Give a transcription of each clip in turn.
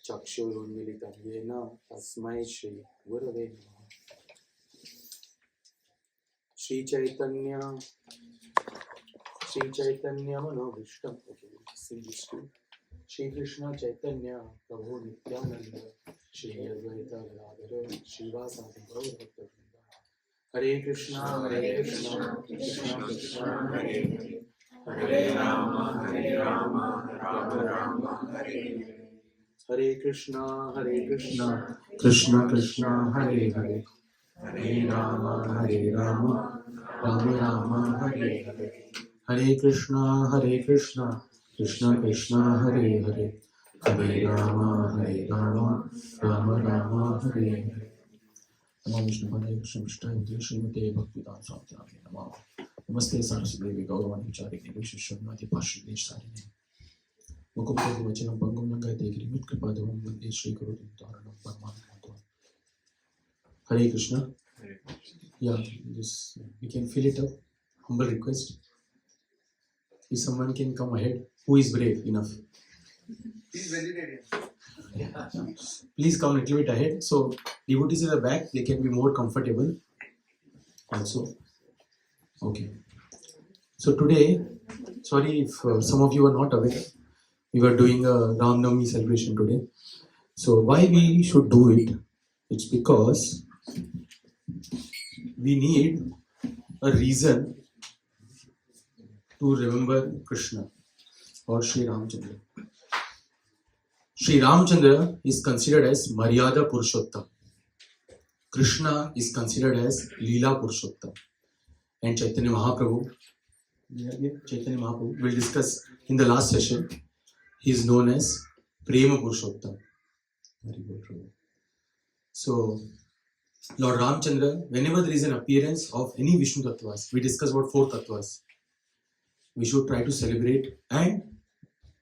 चक्षुरुन्मीलितं येन तस्मै श्री गुरवे नमः। श्री चैतन्य मनोभीष्टं श्री कृष्ण चैतन्य प्रभु नित्यानंद श्री अद्वैत गदाधर श्रीवासादि गौरभक्तवृंद। हरे कृष्णा कृष्णा कृष्णा हरे हरे, हरे राम राम राम हरे हरे। हरे कृष्णा कृष्ण कृष्ण हरे हरे, हरे राम राम राम हरे हरे। हरे कृष्णा कृष्ण कृष्ण हरे हरे, हरे राम राम राम हरे हरे। नमो विष्णुपदे कृष्णविष्णुपदे श्रीमते भक्तिवेदांत स्वामी नमः। नमस्ते सरस्वती गौरवाणी चारिणे विश्वनाथि पार्श्वदेशारिणे मुकुंद वचनं पंगुं लंघयते गिरिमित्कृपादवं वन्दे श्रीगुरुदिनतारणं परमानन्दं। Hare Krishna. Yeah, this we can fill it up. Humble request. If someone can come ahead, who is brave enough? He's vegetarian. Please come a little bit ahead. So devotees in the back, they can be more comfortable. Also, okay. So today, sorry if some of you are not aware, we were doing a Navami celebration today. So why we should do it? It's because we need a reason to remember Krishna or Sri Ramchandra. Sri Ramchandra is considered as Maryada Purushottam. Krishna is considered as Leela Purushottam. And Chaitanya Mahaprabhu will discuss in the last session. He is known as Prema Purushottam. So Lord Ramchandra, whenever there is an appearance of any Vishnu Tattvas, we discuss about 4 Tattvas. We should try to celebrate and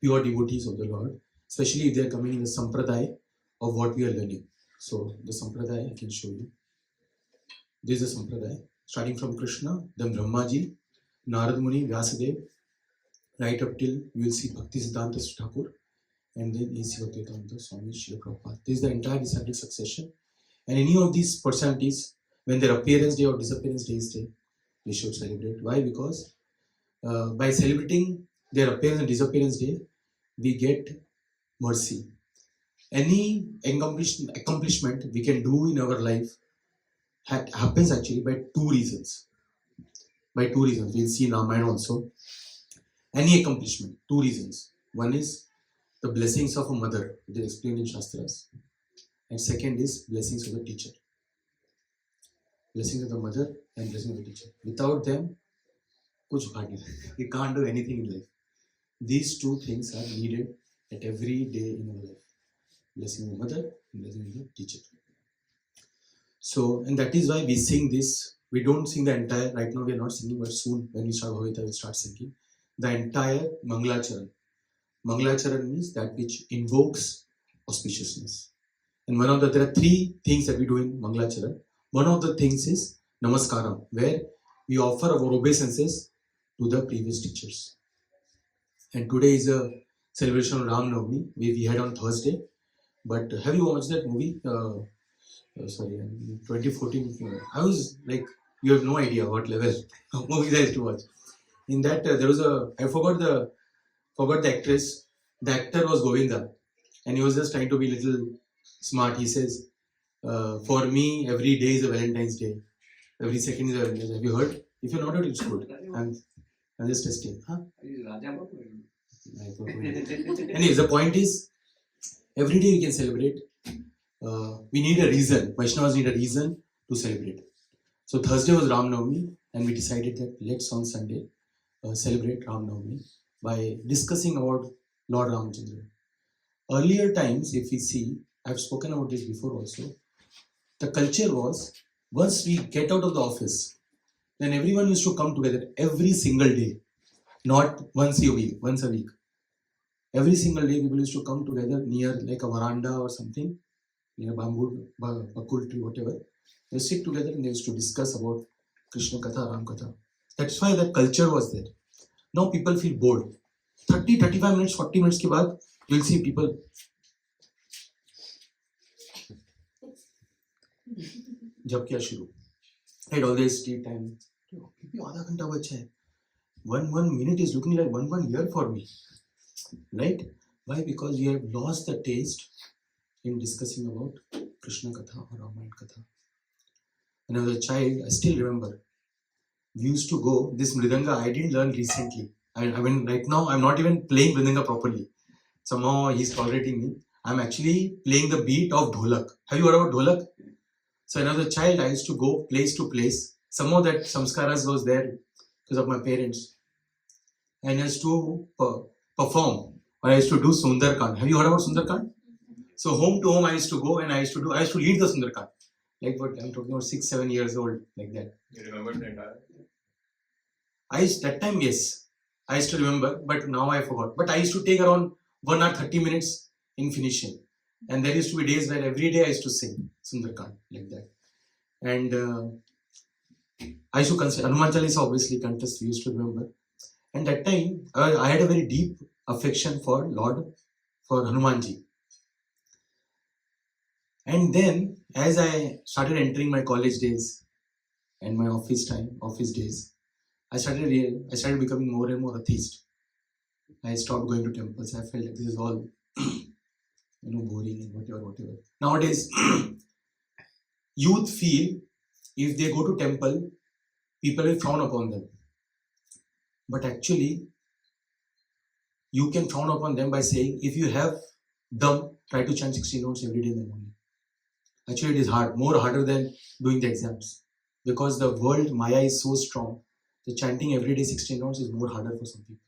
pure devotees of the Lord, especially if they are coming in the Sampradaya of what we are learning. So the Sampradaya I can show you. This is the Sampradaya, starting from Krishna, then Brahmaji, Narad Muni, Vyasadeva, right up till you will see Bhakti Siddhanta Thakur, and then A.C. Bhaktivedanta Swami Srila Prabhupada. This is the entire disciplic succession. And any of these personalities, when their appearance day or disappearance day is there, we should celebrate. Why? Because by celebrating their appearance and disappearance day, we get mercy. Any accomplishment we can do in our life happens actually by 2 reasons. By 2 reasons. We'll see in Ramayana also. Any accomplishment, 2 reasons. One is the blessings of a mother, it is explained in Shastras. And second is blessings of the teacher. Blessings of the mother and blessings of the teacher. Without them, kuch bhag nahi. We can't do anything in life. These 2 things are needed at every day in our life. Blessing of the mother and blessing of the teacher. So, and that is why we sing this. We don't sing the entire, right now we are not singing, but soon when we start Bhavita, we'll start singing the entire Mangalacharan. Mangalacharan means that which invokes auspiciousness. And there are 3 things that we do in Mangalacharan. One of the things is Namaskaram, where we offer our obeisances to the previous teachers. And today is a celebration of Navami, we had on Thursday. But have you watched that movie? 2014. I was like, you have no idea what level of movies I used to watch. In that, there was I forgot the actress. The actor was Govinda, and he was just trying to be a little smart. He says, for me, every day is a Valentine's Day. Every second is a Valentine's Day. Have you heard? If you're not heard, it's good. I'm just testing. Huh? Anyways, the point is, every day we can celebrate. We need a reason. Vaishnavas need a reason to celebrate. So Thursday was Ram Navami, and we decided that let's on Sunday celebrate Ram Navami by discussing about Lord Ramchandra. Earlier times, if we see, I've spoken about this before also, the culture was, once we get out of the office, then everyone used to come together every single day, not once a week. Every single day people used to come together near like a veranda or something, near bamboo, bakul tree, whatever. They sit together and they used to discuss about Krishna Katha, Ram Katha. That's why that culture was there. Now people feel bored. 30, 35 minutes, 40 minutes ke baad, you'll see people जब किया शुरू, I'd always tea time. अभी आधा घंटा बचा है. One minute is looking like one year for me, right? Why? Because we have lost the taste in discussing about Krishna Katha or Ramayana Katha. When I was a child, I still remember, we used to go, this Mridanga I didn't learn recently. I mean, right now I'm not even playing Mridanga properly. Somehow he's tolerating me. I'm actually playing the beat of Dholak. Have you heard about Dholak? So when I was a child, I used to go place to place. Somehow that samskaras was there because of my parents. And I used to perform, or I used to do Sundarkand. Have you heard about Sundarkand? So home to home I used to go and I used to lead the Sundarkand. Like what I'm talking about, 6-7 years old, like that. You remember the entire? That time, yes, I used to remember, but now I forgot. But I used to take around 1 hour 30 minutes in finishing. And there used to be days where every day I used to sing Sundarkand, like that. And I used to consider Hanuman Chalisa, obviously, contest, we used to remember. And that time, I had a very deep affection for Hanumanji. And then, as I started entering my college days and my office days, I started becoming more and more atheist. I stopped going to temples. I felt like this is all, boring and whatever. Nowadays, youth feel if they go to temple, people will frown upon them. But actually, you can frown upon them by saying, if you have dum, try to chant 16 notes every day in the morning. Actually, it is hard, more harder than doing the exams. Because the world Maya is so strong, the chanting every day 16 notes is more harder for some people.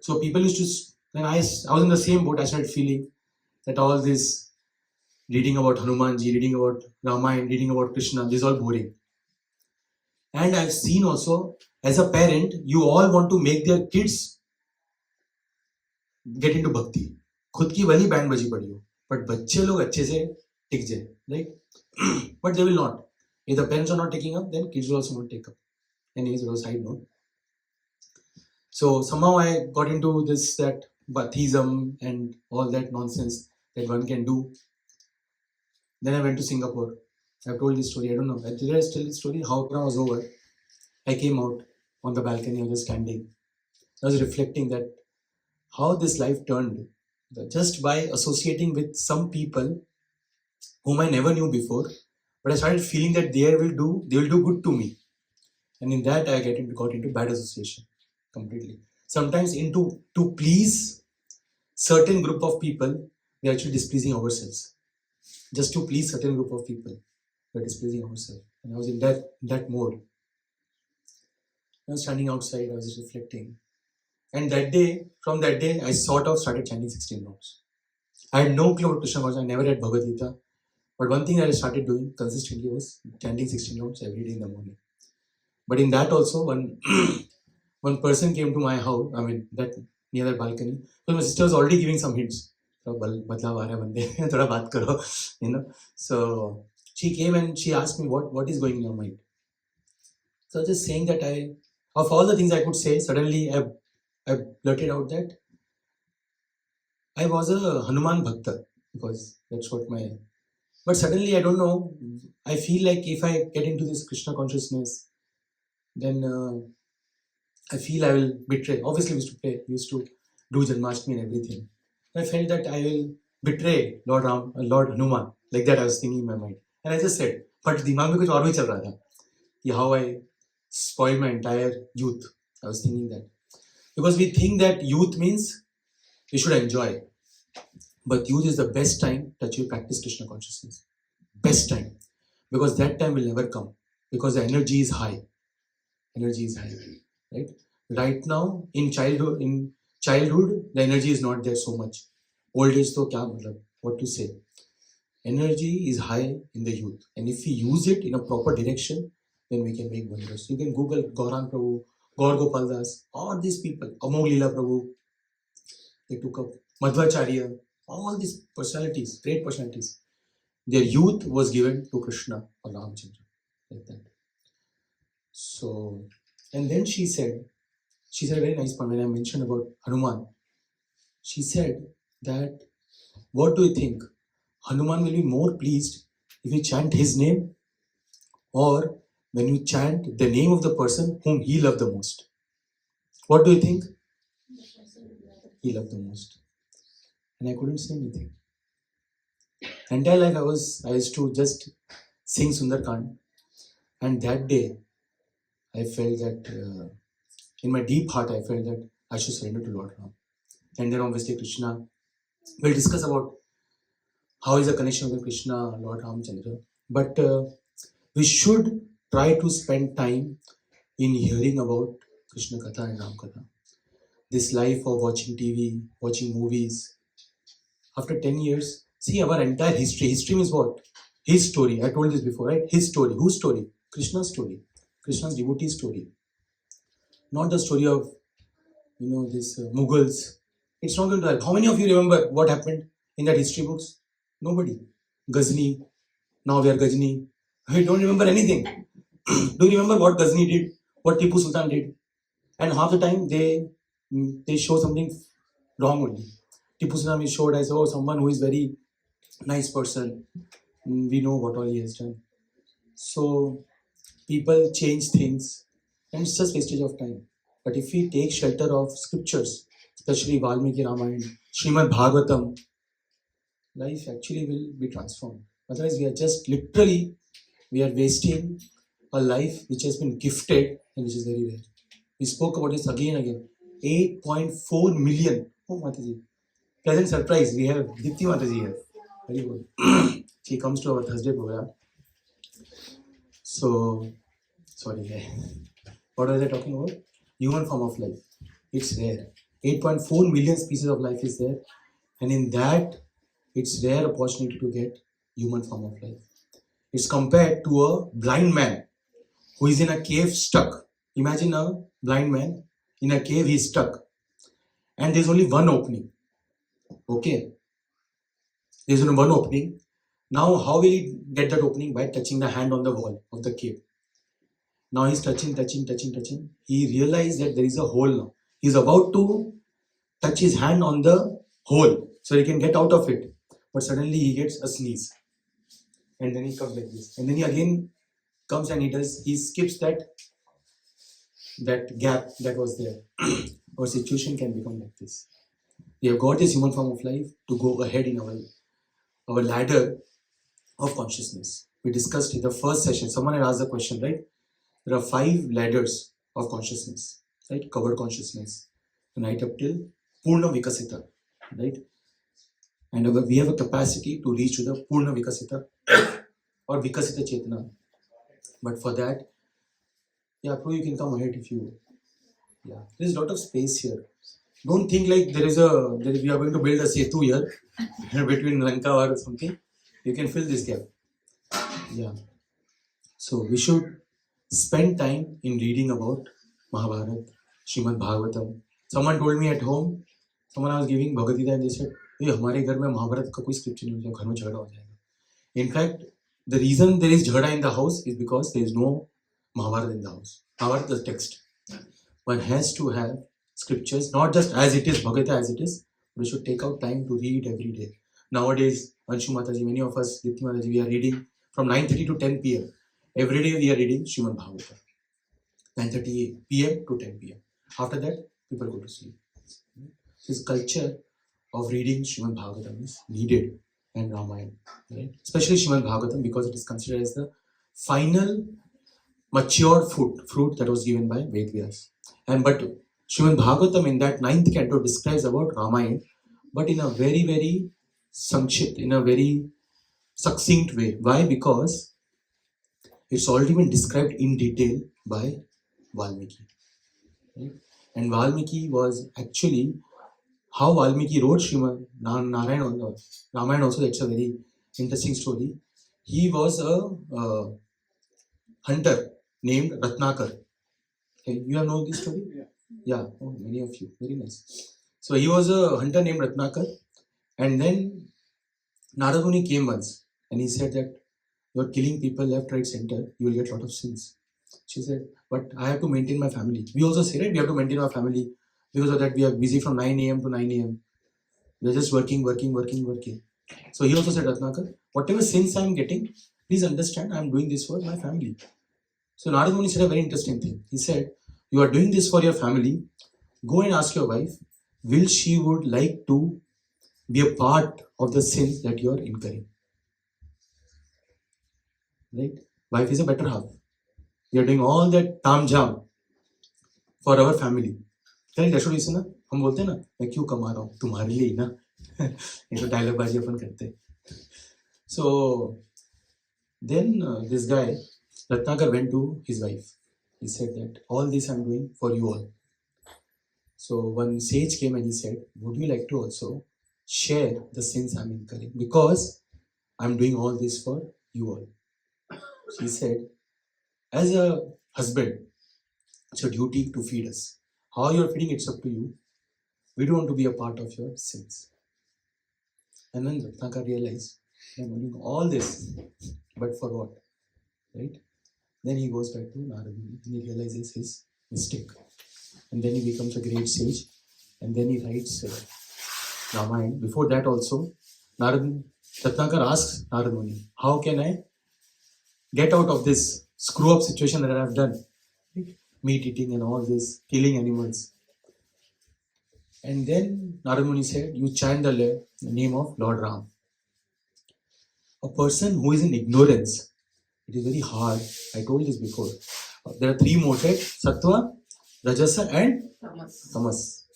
So people used to, when I was in the same boat, I started feeling that all this reading about Hanumanji, reading about Ramayana, reading about Krishna, this is all boring. And I've seen also, as a parent, you all want to make their kids get into bhakti. खुद की भली band बजी पड़ी हो, but बच्चे लोग अच्छे से टिक जाए, right? But they will not. If the parents are not taking up, then kids will also not take up. Anyways, it was a side note. So somehow I got into that Baptism and all that nonsense that one can do. Then I went to Singapore. I've told this story, I don't know. Did I tell this story? How Corona was over, I came out on the balcony, I was just standing. I was reflecting that how this life turned just by associating with some people whom I never knew before, but I started feeling that they will do good to me. And in that I got into bad association completely. Sometimes to please certain group of people, we're actually displeasing ourselves. Just to please certain group of people, we're displeasing ourselves. And I was in that mode. I was standing outside, I was just reflecting. And from that day, I sort of started chanting 16 notes. I had no clue about Krishna consciousness. I never read Bhagavad Gita. But one thing that I started doing consistently was chanting 16 notes every day in the morning. But in that also, one person came to my house, that near that balcony. So my sister was already giving some hints. So she came and she asked me, what is going in your mind? So I was just saying that of all the things I could say, suddenly I blurted out that I was a Hanuman Bhakta, because that's what but suddenly, I don't know, I feel like if I get into this Krishna consciousness, then I feel I will betray. Obviously, we used to do Janmashtami and everything. I felt that I will betray Lord Hanuman. Like that I was thinking in my mind. And I just said, but dimag mein kuch aur bhi chal raha tha. How I spoil my entire youth. I was thinking that. Because we think that youth means we should enjoy. But youth is the best time that you practice Krishna consciousness. Best time. Because that time will never come. Because the energy is high. Energy is high. Right? Right now, in childhood, the energy is not there so much. Old age, to kya matlab? What to say? Energy is high in the youth. And if we use it in a proper direction, then we can make wonders. You can Google Gaurang Prabhu, Gaur Gopal Das, all these people, Amol Leela Prabhu, they took up Madhvacharya, all these personalities, great personalities. Their youth was given to Krishna or Ramchandra, like that. So, and then she said a very nice point when I mentioned about Hanuman. She said that, what do you think? Hanuman will be more pleased if we chant his name or when you chant the name of the person whom he loved the most? What do you think? He loved the most. And I couldn't say anything. Entire life I used to just sing Sundarkand, and that day I felt that in my deep heart I felt that I should surrender to Lord Ram. And then obviously Krishna. We'll discuss about how is the connection with Krishna, Lord Ramchandra. But we should try to spend time in hearing about Krishna Katha and Ram Katha. This life of watching TV, watching movies. After 10 years, see our entire history. History means what? His story. I told this before, right? His story. Whose story? Krishna's story. Krishna's devotee story. Not the story of, this Mughals. It's not going to help. How many of you remember what happened in that history books? Nobody. Ghazni. Now we are Ghazni. We don't remember anything. Do you remember what Ghazni did? What Tipu Sultan did? And half the time they show something wrong only. Tipu Sultan is showed as someone who is very nice person. We know what all he has done. So people change things, and it's just wastage of time. But if we take shelter of scriptures, especially Valmiki Ramayana, Srimad Bhagavatam, life actually will be transformed. Otherwise, we are wasting a life which has been gifted and which is very rare. We spoke about this again and again. 8.4 million. Oh, Mataji. Pleasant surprise. We have Dipti Mataji here. Very good. She comes to our Thursday program. So, sorry. What was I talking about? Human form of life. It's rare. 8.4 million species of life is there. And in that, it's rare opportunity to get human form of life. It's compared to a blind man who is in a cave stuck. Imagine a blind man in a cave, he's stuck. And there's only one opening. Okay. There's only one opening. Now, how will he get that opening? By touching the hand on the wall of the cave. Now he's touching. He realized that there is a hole now. He's about to touch his hand on the hole so he can get out of it. But suddenly he gets a sneeze. And then he comes like this. And then he again comes and he skips that gap that was there. Our situation can become like this. We have got this human form of life to go ahead in our ladder of consciousness. We discussed in the first session, someone had asked the question, right? There are 5 ladders of consciousness, right? Covered consciousness, right up till Purna Vikasita, right? And we have a capacity to reach to the Purna Vikasita or Vikasita Chetana. But for that, Pro, you can come ahead if you. There's a lot of space here. Don't think like we are going to build a setu here between Lanka or something. You can fill this gap. So we should spend time in reading about Mahabharata, Srimad Bhagavatam. Someone told me at home, someone I was giving Bhagavad Gita and they said, हमारे घर में महाभारत का कोई scripture नहीं होगा, घर में झगड़ा हो जाएगा. In fact, the reason there is jhada in the house is because there is no Mahabharata in the house. Mahabharata is the text. One has to have scriptures, not just as it is, Bhagavad Gita as it is, but we should take out time to read every day. Nowadays, Anshu Mataji, many of us, Dipti Mataji, we are reading from 9:30 to 10 p.m. Every day we are reading Srimad Bhagavatam. 9:30 p.m. to 10 p.m. After that, people go to sleep. This culture of reading Srimad Bhagavatam is needed and Ramayana, right? Especially Srimad Bhagavatam because it is considered as the final mature fruit that was given by Ved Vyas. But Srimad Bhagavatam in that 9th canto describes about Ramayana, but in a very, very sankshipt, in a very succinct way. Why? Because it's already been described in detail by Valmiki. Right? And Valmiki was actually how Valmiki wrote Srimad Narayana, Ramayana also, that's a very interesting story. He was a hunter named Ratnakar. Okay, you have known this story? Yeah. Oh, many of you. Very nice. So he was a hunter named Ratnakar, and then Narada Muni came once and he said that you're killing people left, right, center, you will get a lot of sins. She said, but I have to maintain my family. We also say, right, we have to maintain our family. Because of that, we are busy from 9 a.m. to 9 a.m. We are just working. So he also said, Ratnakar, whatever sins I am getting, Please understand, I am doing this for my family. So Narad Muni said a very interesting thing. He said, you are doing this for your family. Go and ask your wife, will she would like to be a part of the sins that you are incurring? Right? Wife is a better half. We are doing all that tam jam for our family. Correct? That's what you say ना? हम बोलते हैं ना, मैं क्यों कमा रहा हूँ तुम्हारे लिए ना. ये तो डायलॉग बाजी अपन करते हैं. So then this guy Ratnakar went to his wife. He said that all this I'm doing for you all. So one sage came and he said, would you like to also share the sins I'm incurring? Because I'm doing all this for you all. She said, as a husband, it's your duty to feed us. How you're feeding, it's up to you. We don't want to be a part of your sins. And then Ratnakar realized, I'm doing all this, but for what? Right? Then he goes back to Narad Muni and he realizes his mistake. And then he becomes a great sage. And then he writes Ramayana. Before that also, Ratnakar asks Narad Muni, how can I get out of this screw-up situation that I have done? Meat eating and all this, killing animals. And then Narad Muni said, you chant the name of Lord Ram. A person who is in ignorance, it is very hard. I told this before. There are three modes, right? Sattva, Rajasa and Tamas.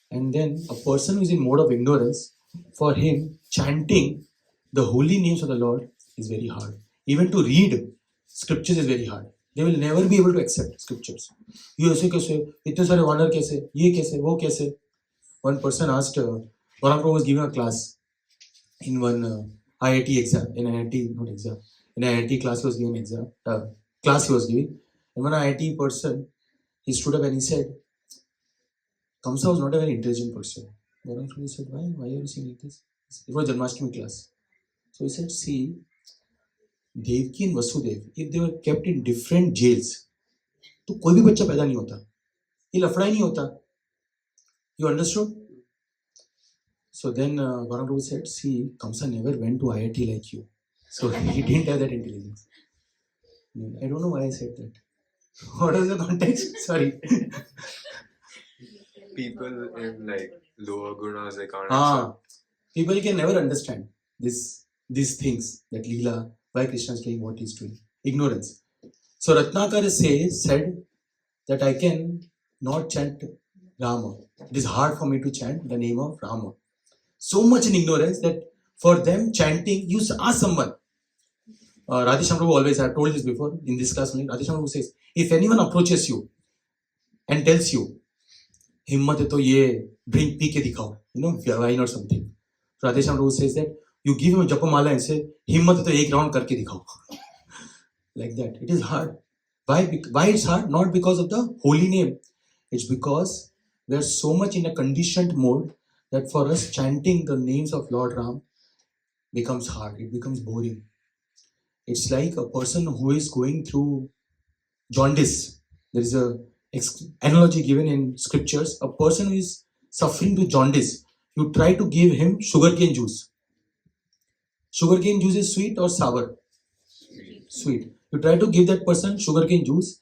And then a person who is in mode of ignorance, for him, chanting the holy names of the Lord is very hard. Even to read scriptures is very hard. They will never be able to accept scriptures. You ऐसे कैसे, इतने सारे वानर कैसे, ये कैसे, वो कैसे. One person asked, Rāma was giving a class in one IIT exam, in IIT, not exam, in IIT class he was giving exam, class he was giving. And one IIT person, he stood up and he said, Kamsa was not a very intelligent person. Rāma said, why are you saying like this? It was Janmashtami class. So he said, see, Devki and Vasudev, if they were kept in different jails, तो कोई भी बच्चा पैदा नहीं होता, ये लफड़ा ही नहीं होता. You understood? So then Gauranga Prabhu said, see, Kamsa never went to IIT like you. So he didn't have that intelligence. I don't know why I said that. What was the context? Sorry. People in like lower gunas, they can't accept. People can never understand these things, that Leela, why Krishna is doing what he is doing. Ignorance. So Ratnakar said that I can not chant Rama. It is hard for me to chant the name of Rama. So much in ignorance that for them chanting, you ask someone. Radhesham Prabhu always, I have told this before in this class, Radhesham Prabhu says, if anyone approaches you and tells you, Himmat hai to ye drink pee ke dikhao, wine or something. So Radhesham Prabhu says that you give him a japamala and say, Himmat hai to ek round karke dikhao. Like that. It is hard. Why it's hard? Not because of the holy name. It's because we are so much in a conditioned mode that for us chanting the names of Lord Ram becomes hard. It becomes boring. It's like a person who is going through jaundice. There is an analogy given in scriptures. A person who is suffering to jaundice, you try to give him sugarcane juice. Sugarcane juice is sweet or sour? Sweet. You try to give that person sugarcane juice,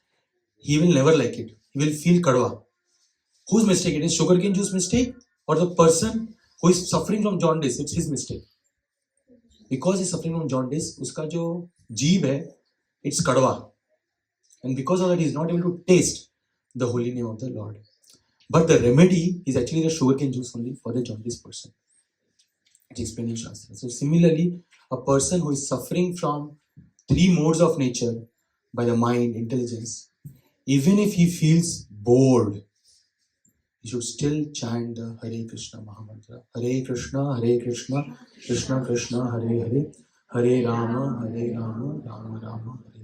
he will never like it. He will feel kadwa. Whose mistake? It is sugarcane juice mistake or the person who is suffering from jaundice? It's his mistake. Because he's suffering from jaundice, uska jo jeeb hai, it's kadwa. And because of that, he is not able to taste the holy name of the Lord. But the remedy is actually the sugarcane juice only for the jaundice person. It's explained in Shastra. So similarly, a person who is suffering from three modes of nature by the mind, intelligence, even if he feels bored, he should still chant the Hare Krishna Mahamantra. Hare Krishna, Krishna Krishna, Hare Hare, Hare Rama, Rama Rama, Hare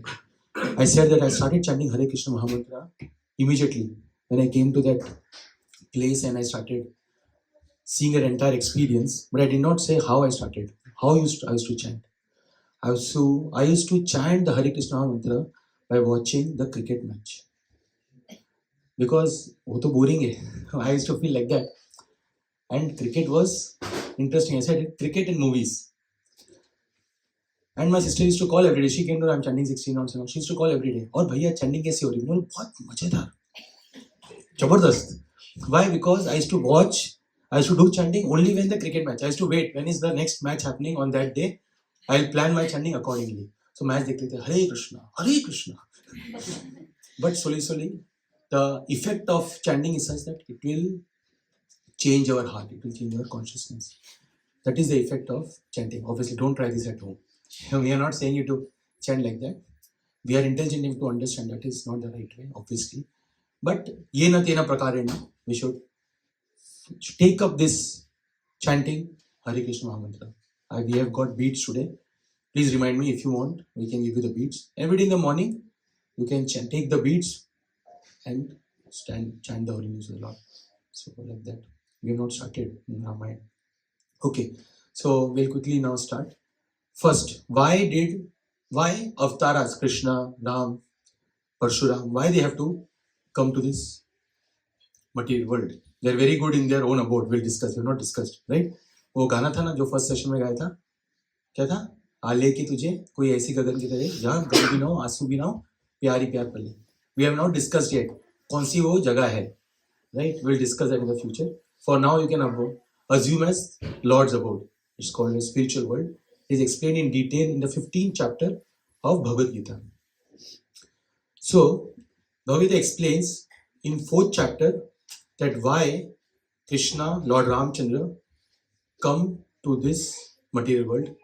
Hare. I said that I started chanting Hare Krishna Mahamantra immediately when I came to that place and I started seeing an entire experience, but I did not say how I started, how I used to chant. I used to chant the Hare Krishna mantra by watching the cricket match. Because वो तो boring है. I used to feel like that. And cricket was interesting. I said cricket in movies. And my sister used to call every day. She came to I'm chanting 16 rounds and all. She used to call every day. और भैया chanting कैसे हो रही है? बोले बहुत मजेदार, जबरदस्त. Why? Because I used to watch. I used to do chanting only when the cricket match. I used to wait when is the next match happening on that day. I'll plan my chanting accordingly. So match देखते थे Hare Krishna, Hare Krishna. But slowly, the effect of chanting is such that it will change our heart. It will change our consciousness. That is the effect of chanting. Obviously, don't try this at home. We are not saying you to chant like that. We are intelligent enough to understand that is not the right way, obviously. But yena tena prakarena, we should take up this chanting Hare Krishna Mahamantra. We have got beads today. Please remind me if you want. We can give you the beads. Every day in the morning, you can take the beads and chant the holy names of the Lord. So like that. We have not started in Ramayana. Okay. So we'll quickly now start. First, why avatars, Krishna, Ram, Parshuram, why they have to come to this material world? They are very good in their own abode. We'll discuss. We have not discussed, right? वो गाना था ना जो first session में गाया था, क्या था? आ लेके तुझे कोई ऐसी गगन की तरह जहाँ गम भी ना हो, आंसू भी ना हो, प्यारी प्यार पले. We have not discussed yet कौन सी वो जगह है, right? We'll discuss that in the future. For now, you can assume as Lord's abode. It's called a spiritual world. It is explained in detail in the 15th chapter of Bhagavad Gita. So, Bhagavad Gita explains in 4th chapter that why Krishna, Lord Ramchandra, come to this material world,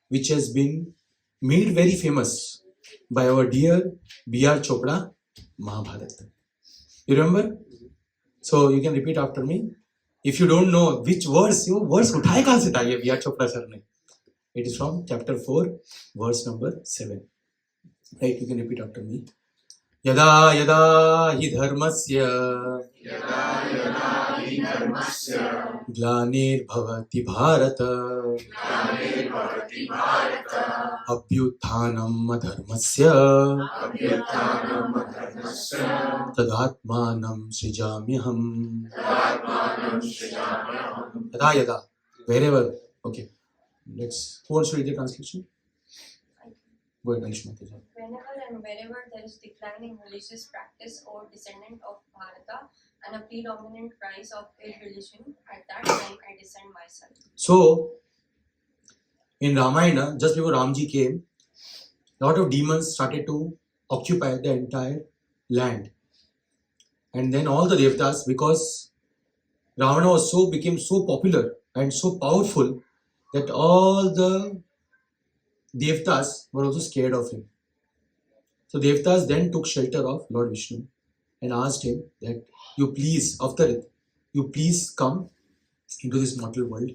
which has been made very famous by our dear B.R. Chopra, Mahabharata. You remember? So you can repeat after me. If you don't know which verse, verse उठाए कहाँ से था ये B.R. Chopra sir ने? It is from chapter 4, verse number 7. Right? You can repeat after me. Yada yada hi dharmasya ग्लानिर् भवति भारत अभ्युत्थानम् अधर्मस्य तदात्मानं सृजाम्यहम्. यदा यदा, wherever. Okay, who wants to read the translation? Go ahead, Anishma. Whenever and wherever there is declining religious practice or descendant of Bharata and a predominant rise of ill religion, at that time I descend myself. So, in Ramayana, just before Ramji came, a lot of demons started to occupy the entire land. And then all the Devatas, because Ravana became so popular and so powerful that all the Devatas were also scared of him. So Devatas then took shelter of Lord Vishnu and asked him that you please come into this mortal world,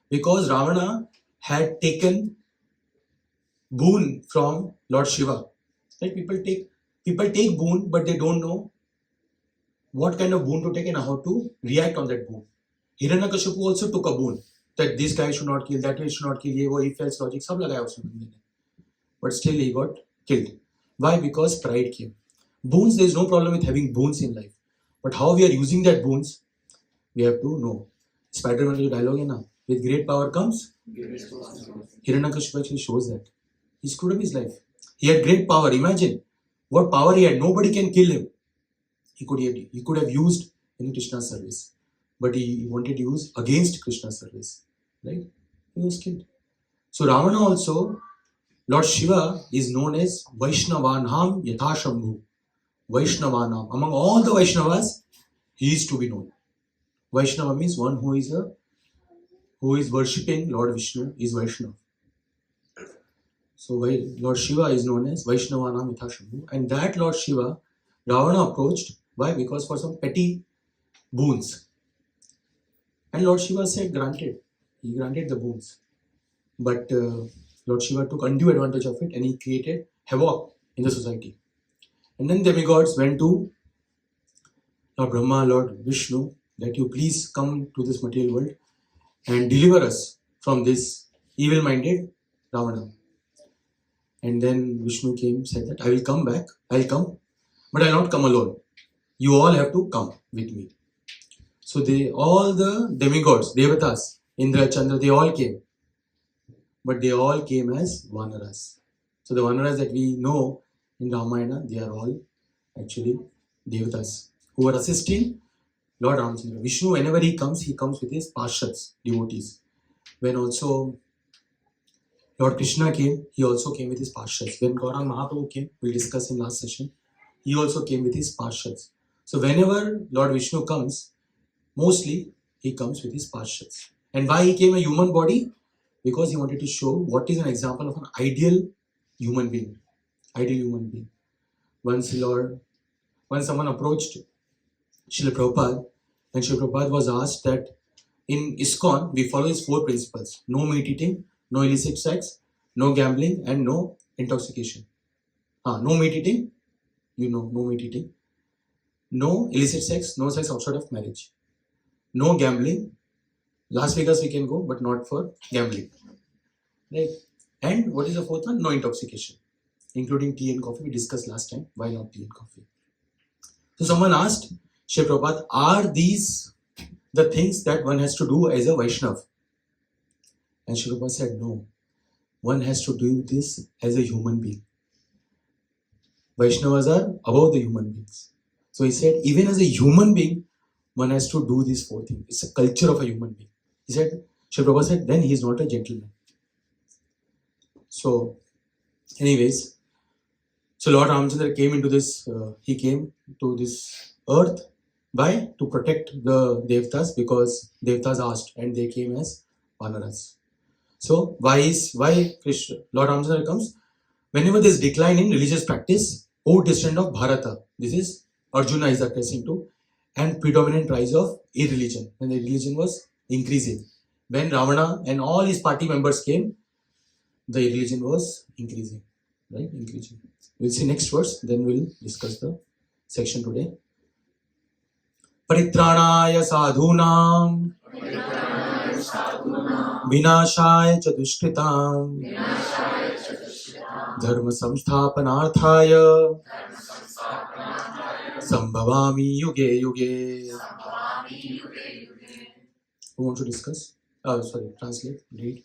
because Ravana had taken boon from Lord Shiva. Right? People take boon, but they don't know what kind of boon to take and how to react on that boon. Hiranyakashipu also took a boon that this guy should not kill, that guy should not kill, he felt logic, sab lagaya usne. But still he got killed. Why? Because pride came. Boons, there is no problem with having boons in life. But how we are using that boons, we have to know. Spider-Man jo dialogue hai na, with great power comes. Hiranyakashipu actually shows that. He screwed up his life. He had great power. Imagine what power he had. Nobody can kill him. He could have used in Krishna's service. But he wanted to use against Krishna's service. Right? He was killed. So Ravana also, Lord Shiva is known as Vaishnavanam Yathashambhu. Vaishnavanam. Among all the Vaishnavas, he is to be known. Vaishnava means one who is worshipping Lord Vishnu is Vaishnava. So Lord Shiva is known as Vaishnavanam Yathashambhu. And that Lord Shiva, Ravana approached. Why? Because for some petty boons. And Lord Shiva said, granted. He granted the boons. But Lord Shiva took undue advantage of it and he created havoc in the society. And then demigods went to Lord Brahma, Lord Vishnu, that you please come to this material world and deliver us from this evil-minded Ravana. And then Vishnu said that I will come back, I'll come, but I'll not come alone. You all have to come with me. So all the demigods, Devatas, Indra, Chandra, they all came. but they all came as Vanaras. So the Vanaras that we know in Ramayana, they are all actually Devatas who are assisting Lord Ramachandra. Vishnu, whenever he comes with his Parshads, devotees. When also Lord Krishna came, he also came with his Parshads. When Gauranga Mahaprabhu came, we'll discuss in last session, he also came with his Parshads. So whenever Lord Vishnu comes, mostly he comes with his Parshads. And why he came a human body? Because he wanted to show what is an example of an ideal human being. Ideal human being. Once someone approached Srila Prabhupada, and Srila Prabhupada was asked that in ISKCON, we follow his 4 principles. No meat eating, no illicit sex, no gambling, and no intoxication. No meat eating, no meat eating. No illicit sex, no sex outside of marriage. No gambling. Las Vegas we can go, but not for gambling. Right? And what is the 4th one? No intoxication. Including tea and coffee. We discussed last time. Why not tea and coffee? So someone asked, Srila Prabhupada, are these the things that one has to do as a Vaishnav? And Srila Prabhupada said, no. One has to do this as a human being. Vaishnavas are above the human beings. So he said, even as a human being, one has to do these 4 things. It's a culture of a human being. He said, Srila Prabhupada said, then he is not a gentleman. So, anyways, so Lord Ramachandra came into this, he came to this earth to protect the Devatas, because Devatas asked and they came as Vanaras. So, why Krishna, Lord Ramachandra comes? Whenever there is decline in religious practice, O descendant of Bharata, this is Arjuna is addressing to, and predominant rise of irreligion. When the religion was increasing. When Ravana and all his party members came, the irreligion was increasing. Right? Increasing. We'll see next verse, then we'll discuss the section today. Paritranaya sadhunam vinashaya cha dushkritam dharma samsthapanarthaya sambhavami yuge yuge. Who wants to discuss? Translate, read.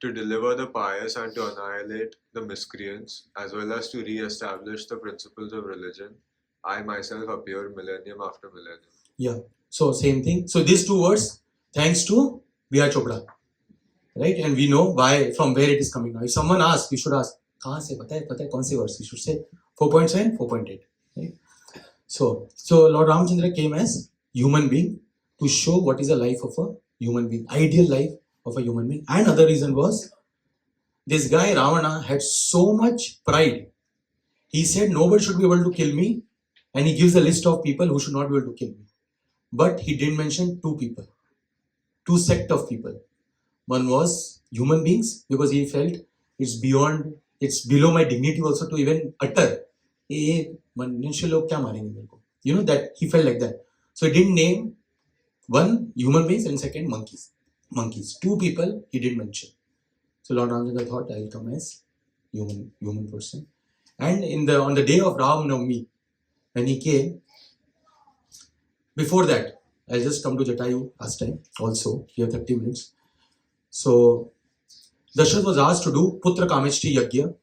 To deliver the pious and to annihilate the miscreants, as well as to re-establish the principles of religion, I myself appear millennium after millennium. Yeah, so same thing. So these 2 words, thanks to V.R. Chopra. Right? And we know from where it is coming now. If someone asks, we should ask, kahan se pata hai kaun se verse? We should say 4.7, 4.8. Right? So Lord Ramachandra came as human being to show what is the life of a human being, ideal life of a human being. And other reason was, this guy Ravana had so much pride. He said nobody should be able to kill me, and he gives a list of people who should not be able to kill me. But he didn't mention 2 people, 2 sect of people. One was human beings, because he felt it's below my dignity also to even utter, that he felt like that. So he didn't name one, human beings, and second, monkeys. 2 people he didn't mention. So Lord Ramachandra thought, I will come as human person. And on the day of Navami, when he came, before that, I'll just come to Jaṭāyu last time also. We have 30 minutes. So Dasharatha was asked to do Putra Kameshti Yajna,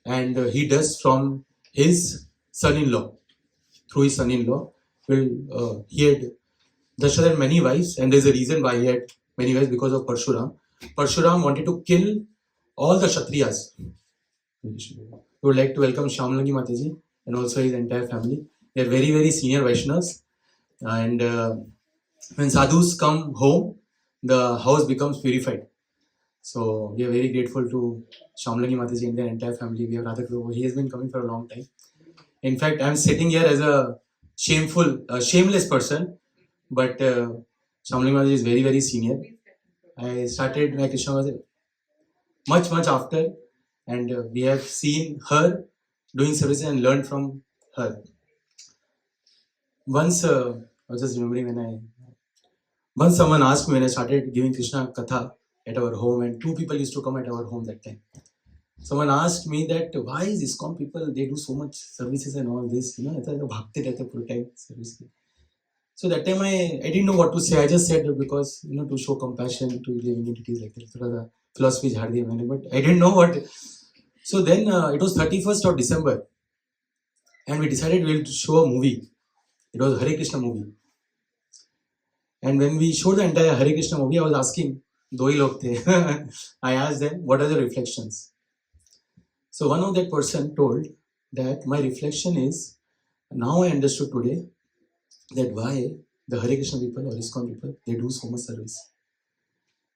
and he does from his son-in-law. Through his son-in-law, he had Dasharatha had many wives, and there's a reason why he had many wives, because of Parshuram. Parshuram wanted to kill all the Kshatriyas. We would like to welcome Shyamlangi Mataji and also his entire family. They are very, very senior Vaishnavas, and when sadhus come home, the house becomes purified. So we are very grateful to Shyamlangi Mataji and their entire family. We have Radha, he has been coming for a long time. In fact, I am sitting here as a shameless person, but Shyamlangi Mataji is very, very senior. I started my Krishna Mataji much after, and we have seen her doing services and learned from her. Once, I was just remembering once someone asked me when I started giving Krishna Katha at our home, and 2 people used to come at our home that time. Someone asked me that why is ISKCON people, they do so much services and all this, full time service. So that time I didn't know what to say. I just said that because, to show compassion to living entities like that. philosophy झाड़ दिया मैंने, but I didn't know what. So then it was 31st of December, and we decided we'll show a movie. It was Hare Krishna movie. And when we showed the entire Hare Krishna movie, I was asking, दो ही लोग थे. I asked them, what are the reflections? So one of that person told that my reflection is, now I understood today that why the Hare Krishna people or ISKCON people, they do so much service.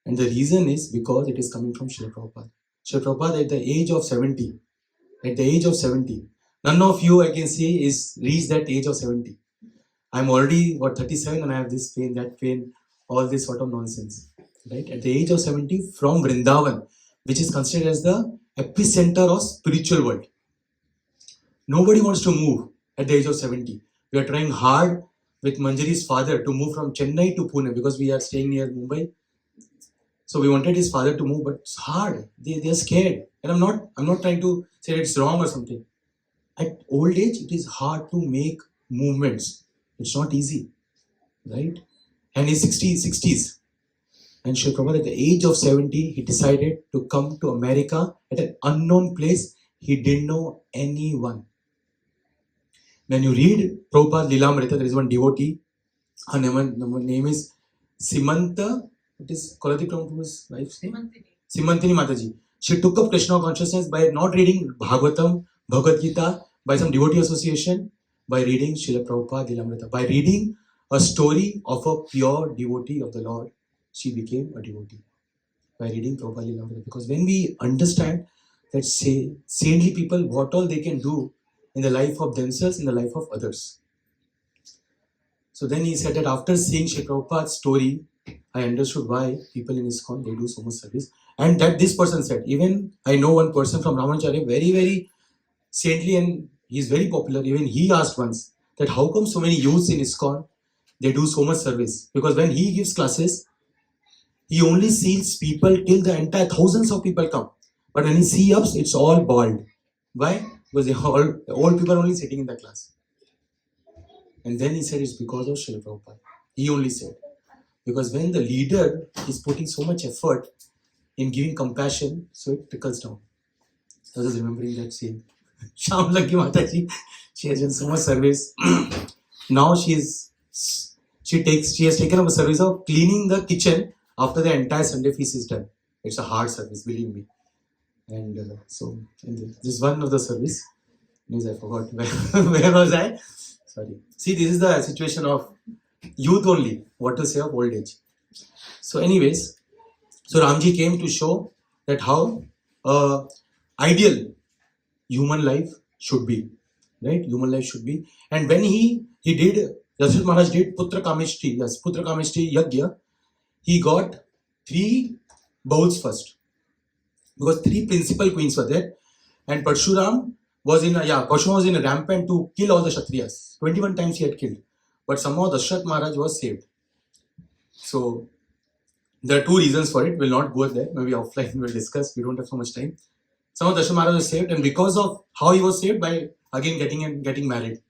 And the reason is because it is coming from Srila Prabhupada. Srila Prabhupada at the age of 70, none of you I can see is reached that age of 70. I'm already 37 and I have this pain, that pain, all this sort of nonsense. Right? At the age of 70 from Vrindavan, which is considered as the epicenter of spiritual world. Nobody wants to move at the age of 70. We are trying hard with Manjari's father to move from Chennai to Pune because we are staying near Mumbai. So we wanted his father to move, but it's hard. They are scared. And I'm not trying to say it's wrong or something. At old age, it is hard to make movements. It's not easy. Right? And he's 60s. And Srila Prabhupada at the age of 70, he decided to come to America at an unknown place. He didn't know anyone. When you read Prabhupada Lilamrita, there is one devotee. Her name is Simanta. What is Kolati Prabhupada's wife's name? Simantini Mataji. She took up Krishna consciousness by not reading Bhagavatam, Bhagavad Gita, by some devotee association, by reading Srila Prabhupada Lilamrita, by reading a story of a pure devotee of the Lord. She became a devotee by reading Prabhupada Lilamrita. Because when we understand that saintly people, what all they can do in the life of themselves, in the life of others. So then he said that after seeing Sri Prabhupada's story, I understood why people in ISKCON, they do so much service. And that this person said, even I know one person from Rāvaṇa, very, very saintly, and he's very popular. Even he asked once that how come so many youths in ISKCON, they do so much service? Because when he gives classes, he only sees people till the entire thousands of people come. But when he sees ups, it's all bald. Why? Because all people are only sitting in the class. And then he said it's because of Srila Prabhupada. He only said. Because when the leader is putting so much effort in giving compassion, so it trickles down. I was just remembering that scene. Shyam Laki Mataji, she has done so much service. Now she has taken up a service of cleaning the kitchen after the entire Sunday feast is done. It's a hard service, believe me. And this is one of the service. News I forgot. Where was I? Sorry. See, this is the situation of youth only. What to say of old age. So anyways, so Ramji came to show that how ideal human life should be. Right? Human life should be. And when he did, Dasaratha Maharaj did Putra Kameshti Yajna, he got 3 bowls first. Because 3 principal queens were there. And Parshuram was in a rampant to kill all the Kshatriyas. 21 times he had killed. But somehow Dasaratha Maharaj was saved. So there are 2 reasons for it. We'll not go there. Maybe offline we'll discuss. We don't have so much time. Somehow Dasaratha Maharaj was saved. And because of how he was saved, by again getting married.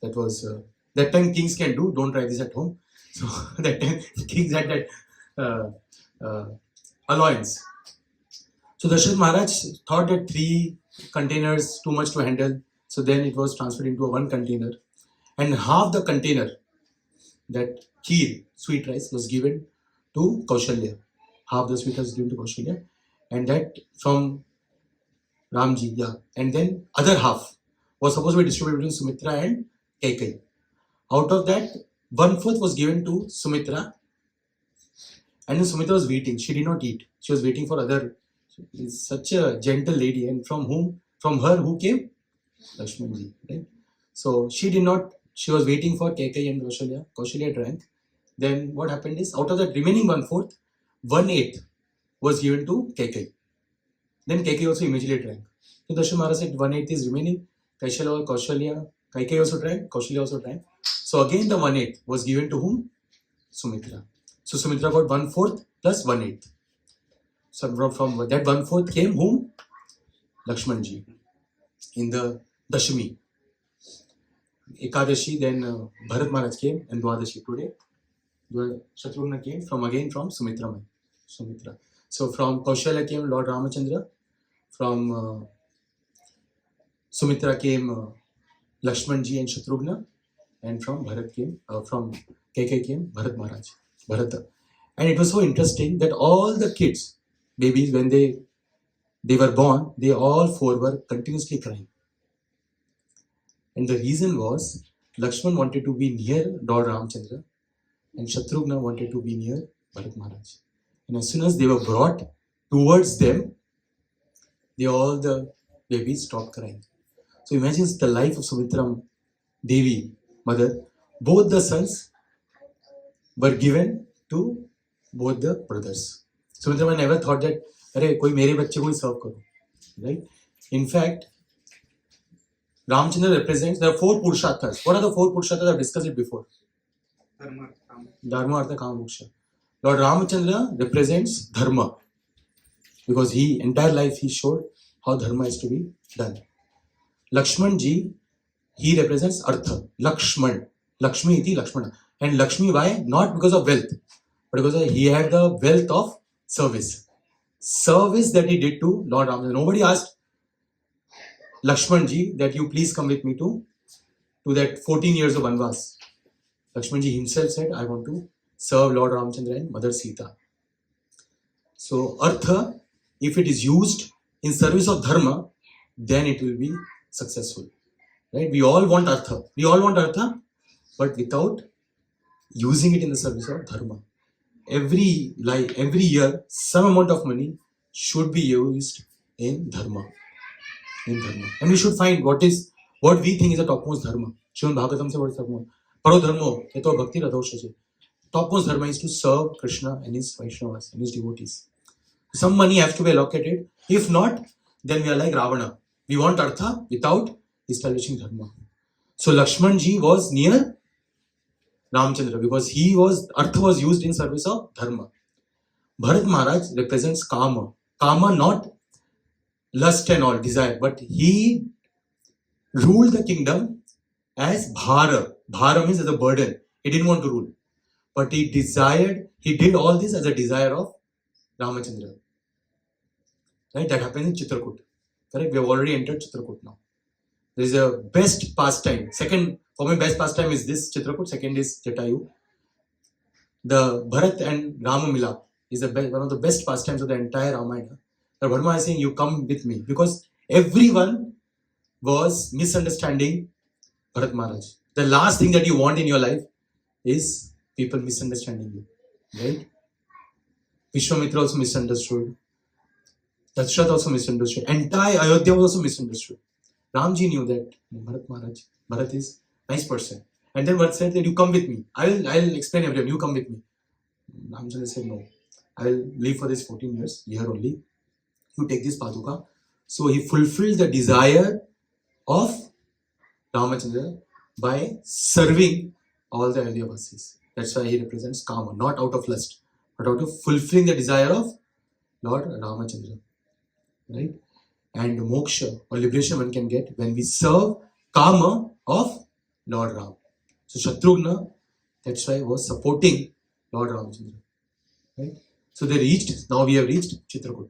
That was that time kings can do. Don't try this at home. So that time kings had that alliance. So Dasaratha Maharaj thought that 3 containers too much to handle. So then it was transferred into a 1 container. And half the container, that kheer, sweet rice, was given to Kaushalya. Half the sweet rice was given to Kaushalya. And that from Ramji, And then other half was supposed to be distributed between Sumitra and Kaikeyi. Out of that, 1/4 was given to Sumitra. And then Sumitra was waiting. She did not eat. She was waiting for other. She's such a gentle lady. And from her, who came? Lakshmanji. Right? So she did not. She was waiting for Kaikeyi and Kaushalya. Kaushalya drank. Then what happened is, out of that remaining 1/4, 1/8 was given to Kaikeyi. Then Kaikeyi also immediately drank. So Dasaratha Maharaj said 1/8 is remaining. Kaikeyi also drank. Kaushalya also drank. So again the 1/8 was given to whom? Sumitra. So Sumitra got 1/4 plus 1/8. So from that 1/4 came whom? Lakshmanji. In the Dashami. Ekadashi, then Bharat Maharaj came, and Dwadashi today. Shatrugna came from Sumitra. So from Kaushalya came Lord Ramachandra, from Sumitra came Lakshmanji and Shatrughna, and from Kaikai came Bharat Maharaj, Bharata. And it was so interesting that all the kids, babies, when they were born, they all four were continuously crying. And the reason was Lakshman wanted to be near Lord Ramachandra and Shatrughna wanted to be near Bharat Maharaj. And as soon as they were brought towards them, all the babies stopped crying. So imagine the life of Sumitra Devi, mother. Both the sons were given to both the brothers. Sumitra never thought that, "Arey, koi mere bacche ko hi serve karo." Right? In fact, Ramachandra represents, there are 4 Purusharthas. What are the 4 Purusharthas? I've discussed it before. Dharma, Artha, Kama, Moksha. Lord Ramachandra represents Dharma. Because entire life he showed how Dharma is to be done. Lakshman ji, he represents Artha. Lakshman. Lakshmi iti Lakshmana. And Lakshmi, why? Not because of wealth, but because he had the wealth of service. Service that he did to Lord Ramachandra. Nobody asked Lakshman ji that you please come with me to that 14 years of Vanvas. Lakshman ji himself said, I want to serve Lord Ramachandra and Mother Sita. So Artha, if it is used in service of Dharma, then it will be successful. Right? We all want Artha. But without using it in the service of Dharma. Every year, some amount of money should be used in Dharma. And we should find what we think is the topmost Dharma. Srimad Bhagavatam se what topmost. Paro dharmo, yato bhakti radhoshaje. Topmost Dharma is to serve Krishna and his Vaishnavas and his devotees. Some money has to be allocated. If not, then we are like Rāvaṇa. We want Artha without establishing Dharma. So Lakshman ji was near Ramachandra because Artha was used in service of Dharma. Bharat Maharaj represents Kama. Kama, not lust and all, desire, but he ruled the kingdom as Bhara. Bhara means as a burden. He didn't want to rule. But he did all this as a desire of Ramachandra. Right? That happened in Chitrakoot. Correct? We have already entered Chitrakoot now. There is a best pastime. Second, for me, best pastime is this Chitrakoot. Second is Jaṭāyu. The Bharat and Rama Milap is one of the best pastimes of the entire Ramayana. The Bharma is saying, you come with me. Because everyone was misunderstanding Bharat Maharaj. The last thing that you want in your life is people misunderstanding you. Right? Vishwamitra also misunderstood. Dasaratha also misunderstood. Entire Ayodhya was also misunderstood. Ramji knew that Bharat is a nice person. And then Bharat said that you come with me. I'll explain everything. You come with me. Ramchandra said no. I will live for this 14 years, here only. You take this paduka. So he fulfilled the desire of Ramachandra by serving all the Ayodhya Vasis. That's why he represents Kama, not out of lust, but out of fulfilling the desire of Lord Ramachandra. Right? And moksha or liberation one can get when we serve Kama of Lord Ram. So Shatrughna, that's why was supporting Lord Ramachandra. Right? So they reached, now we have reached Chitrakoot.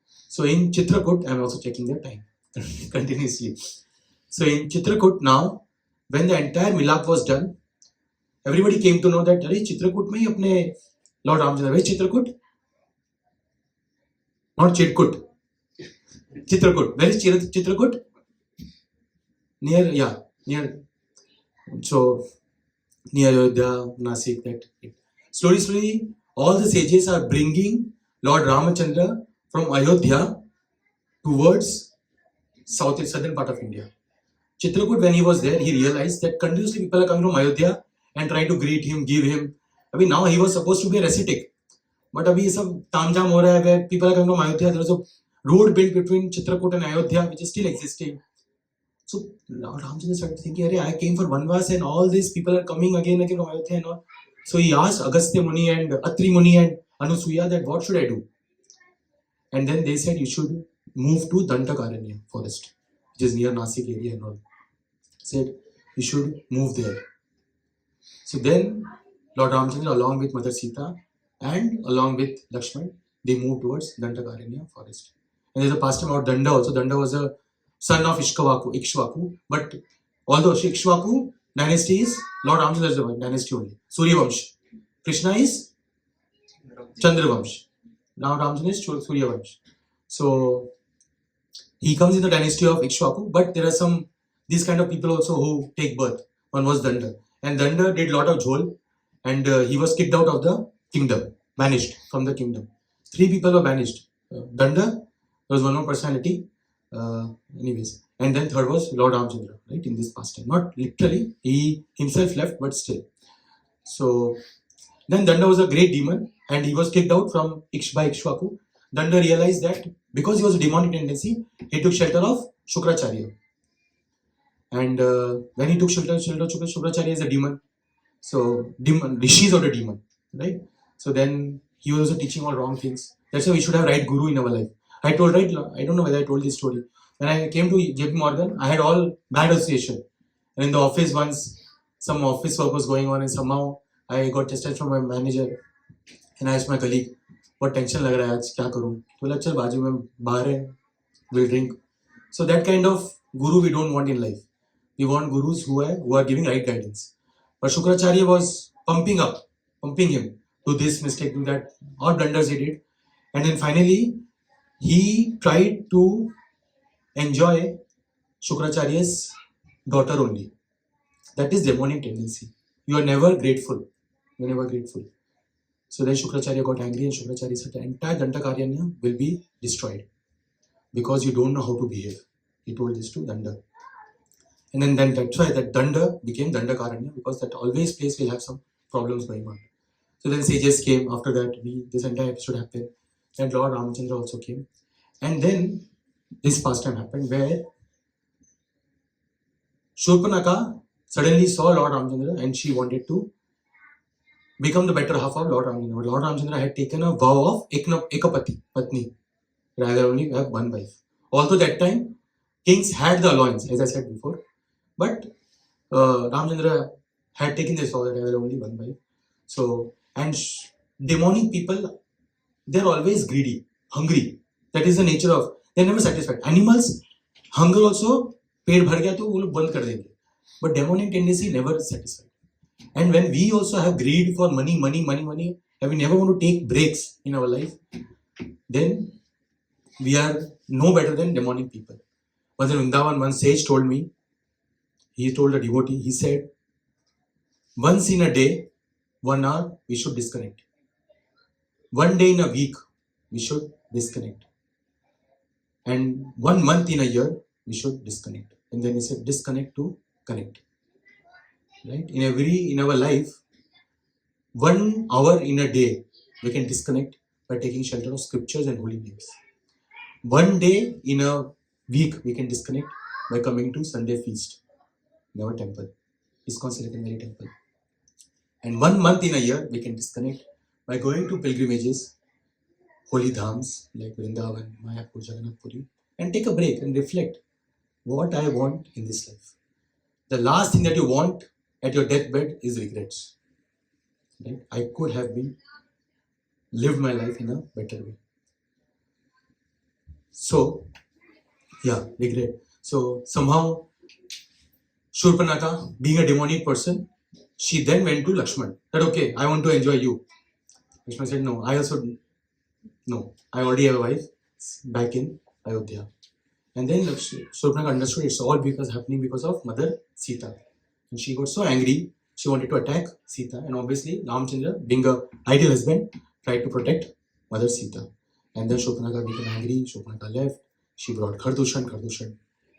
So in Chitrakoot, I am also checking the time continuously. So in Chitrakoot now, when the entire Milap was done, everybody came to know that Chitrakoot mein apne Lord Ramachandra, where is Chitrakoot? Not Chitkut. Chitrakoot. Where is Chitrakoot? Near. So near Ayodhya, Nasik, that. Slowly, all the sages are bringing Lord Ramachandra from Ayodhya towards southern part of India. Chitrakoot, when he was there, he realized that continuously people are coming from Ayodhya and trying to greet him, give him. I mean, now he was supposed to be an ascetic. But abhi sab tamjam ho raha hai where people are coming from Ayodhya. There was a road built between Chitrakoot and Ayodhya which is still existing. So Lord Ramachandra started thinking, I came for Vanvas and all these people are coming again from Ayodhya and all. So he asked Agastya Muni and Atri Muni and Anusuya that what should I do? And then they said you should move to Dantakaranya forest, which is near Nasik area and all. Said you should move there. So then Lord Ramachandra along with Mother Sita and along with Lakshman, they moved towards Dandakaranya forest. And there's a pastime about Danda also. Danda was a son of Ikshvaku. But although Ikshvaku dynasty is Lord Ramchandra's dynasty only. Surya Vamsh. Krishna is Chandra Vamsh. Now Ramchandra is Surya Vamsh. So he comes in the dynasty of Ikshvaku, but there are some these kind of people also who take birth. One was Danda. And Danda did lot of jhol, and he was kicked out of the kingdom, banished from the kingdom. 3 people were banished. Danda, there was one more personality, anyways. And then third was Lord Ramchandra, right, in this pastime. Not literally, he himself left, but still. So then Danda was a great demon, and he was kicked out from by Ikshvaku. Danda realized that because he was a demonic tendency, he took shelter of Shukracharya. And when he took shelter of Shukracharya is a demon. So rishis are the demon, right? So then he was also teaching all wrong things. That's why we should have right guru in our life. I don't know whether I told this story. When I came to JP Morgan, I had all bad association. And in the office once, some office work was going on, and somehow I got tested from my manager. And I asked my colleague, what tension lag raha hai aaj, kya karu? Bola chal baaju mein bahar hai, we'll drink. So that kind of guru we don't want in life. We want gurus who are giving right guidance. But Shukracharya was pumping him to this mistake, to that, all blunders he did. And then finally, he tried to enjoy Shukracharya's daughter only. That is demonic tendency. You are never grateful. You are never grateful. So then Shukracharya got angry, and Shukracharya said the entire Dandakaranya will be destroyed because you don't know how to behave. He told this to Danda. And then that's why that Danda became Dandakaranya, because that always place will have some problems going on. So then sages came after that. This entire episode happened. And Lord Ramchandra also came. And then this pastime happened where Shurpanaka suddenly saw Lord Ramchandra and she wanted to become the better half of Lord Ramchandra. But Lord Ramchandra had taken a vow of Ekapati, Patni, rather only have one wife. Although that time kings had the alliance, as I said before, but Ramchandra had taken this vow that I will only one wife. So, and demonic people, they're always greedy, hungry. That is the nature of, they're never satisfied. Animals, hunger also, पेट भर गया तो वो लोग बंद कर देंगे. But demonic tendency never satisfied. And when we also have greed for money, and we never want to take breaks in our life, then we are no better than demonic people. Once in Vrindavan, one sage told me, he told a devotee, he said, once in a day, 1 hour, we should disconnect. 1 day in a week, we should disconnect. And 1 month in a year, we should disconnect. And then he said, disconnect to connect. Right? In our life, 1 hour in a day, we can disconnect by taking shelter of scriptures and holy names. 1 day in a week, we can disconnect by coming to Sunday feast in our temple, ISKCON Silicon Valley temple. And 1 month in a year, we can disconnect by going to pilgrimages, holy dhams like Vrindavan, Mayapur, Jagannath Puri, and take a break and reflect what I want in this life. The last thing that you want at your deathbed is regrets. Right? I could have lived my life in a better way. So, yeah, regret. So somehow, Shurpanaka, being a demonic person, she then went to Lakshman. Said, okay, I want to enjoy you. Lakshman said, no, I already have a wife back in Ayodhya. And then Shurpanaka understood it's all happening because of Mother Sita. And she got so angry, she wanted to attack Sita. And obviously, Ramchandra, being an ideal husband, tried to protect Mother Sita. And then Shurpanaka became angry, Shurpanaka left. She brought Khardushan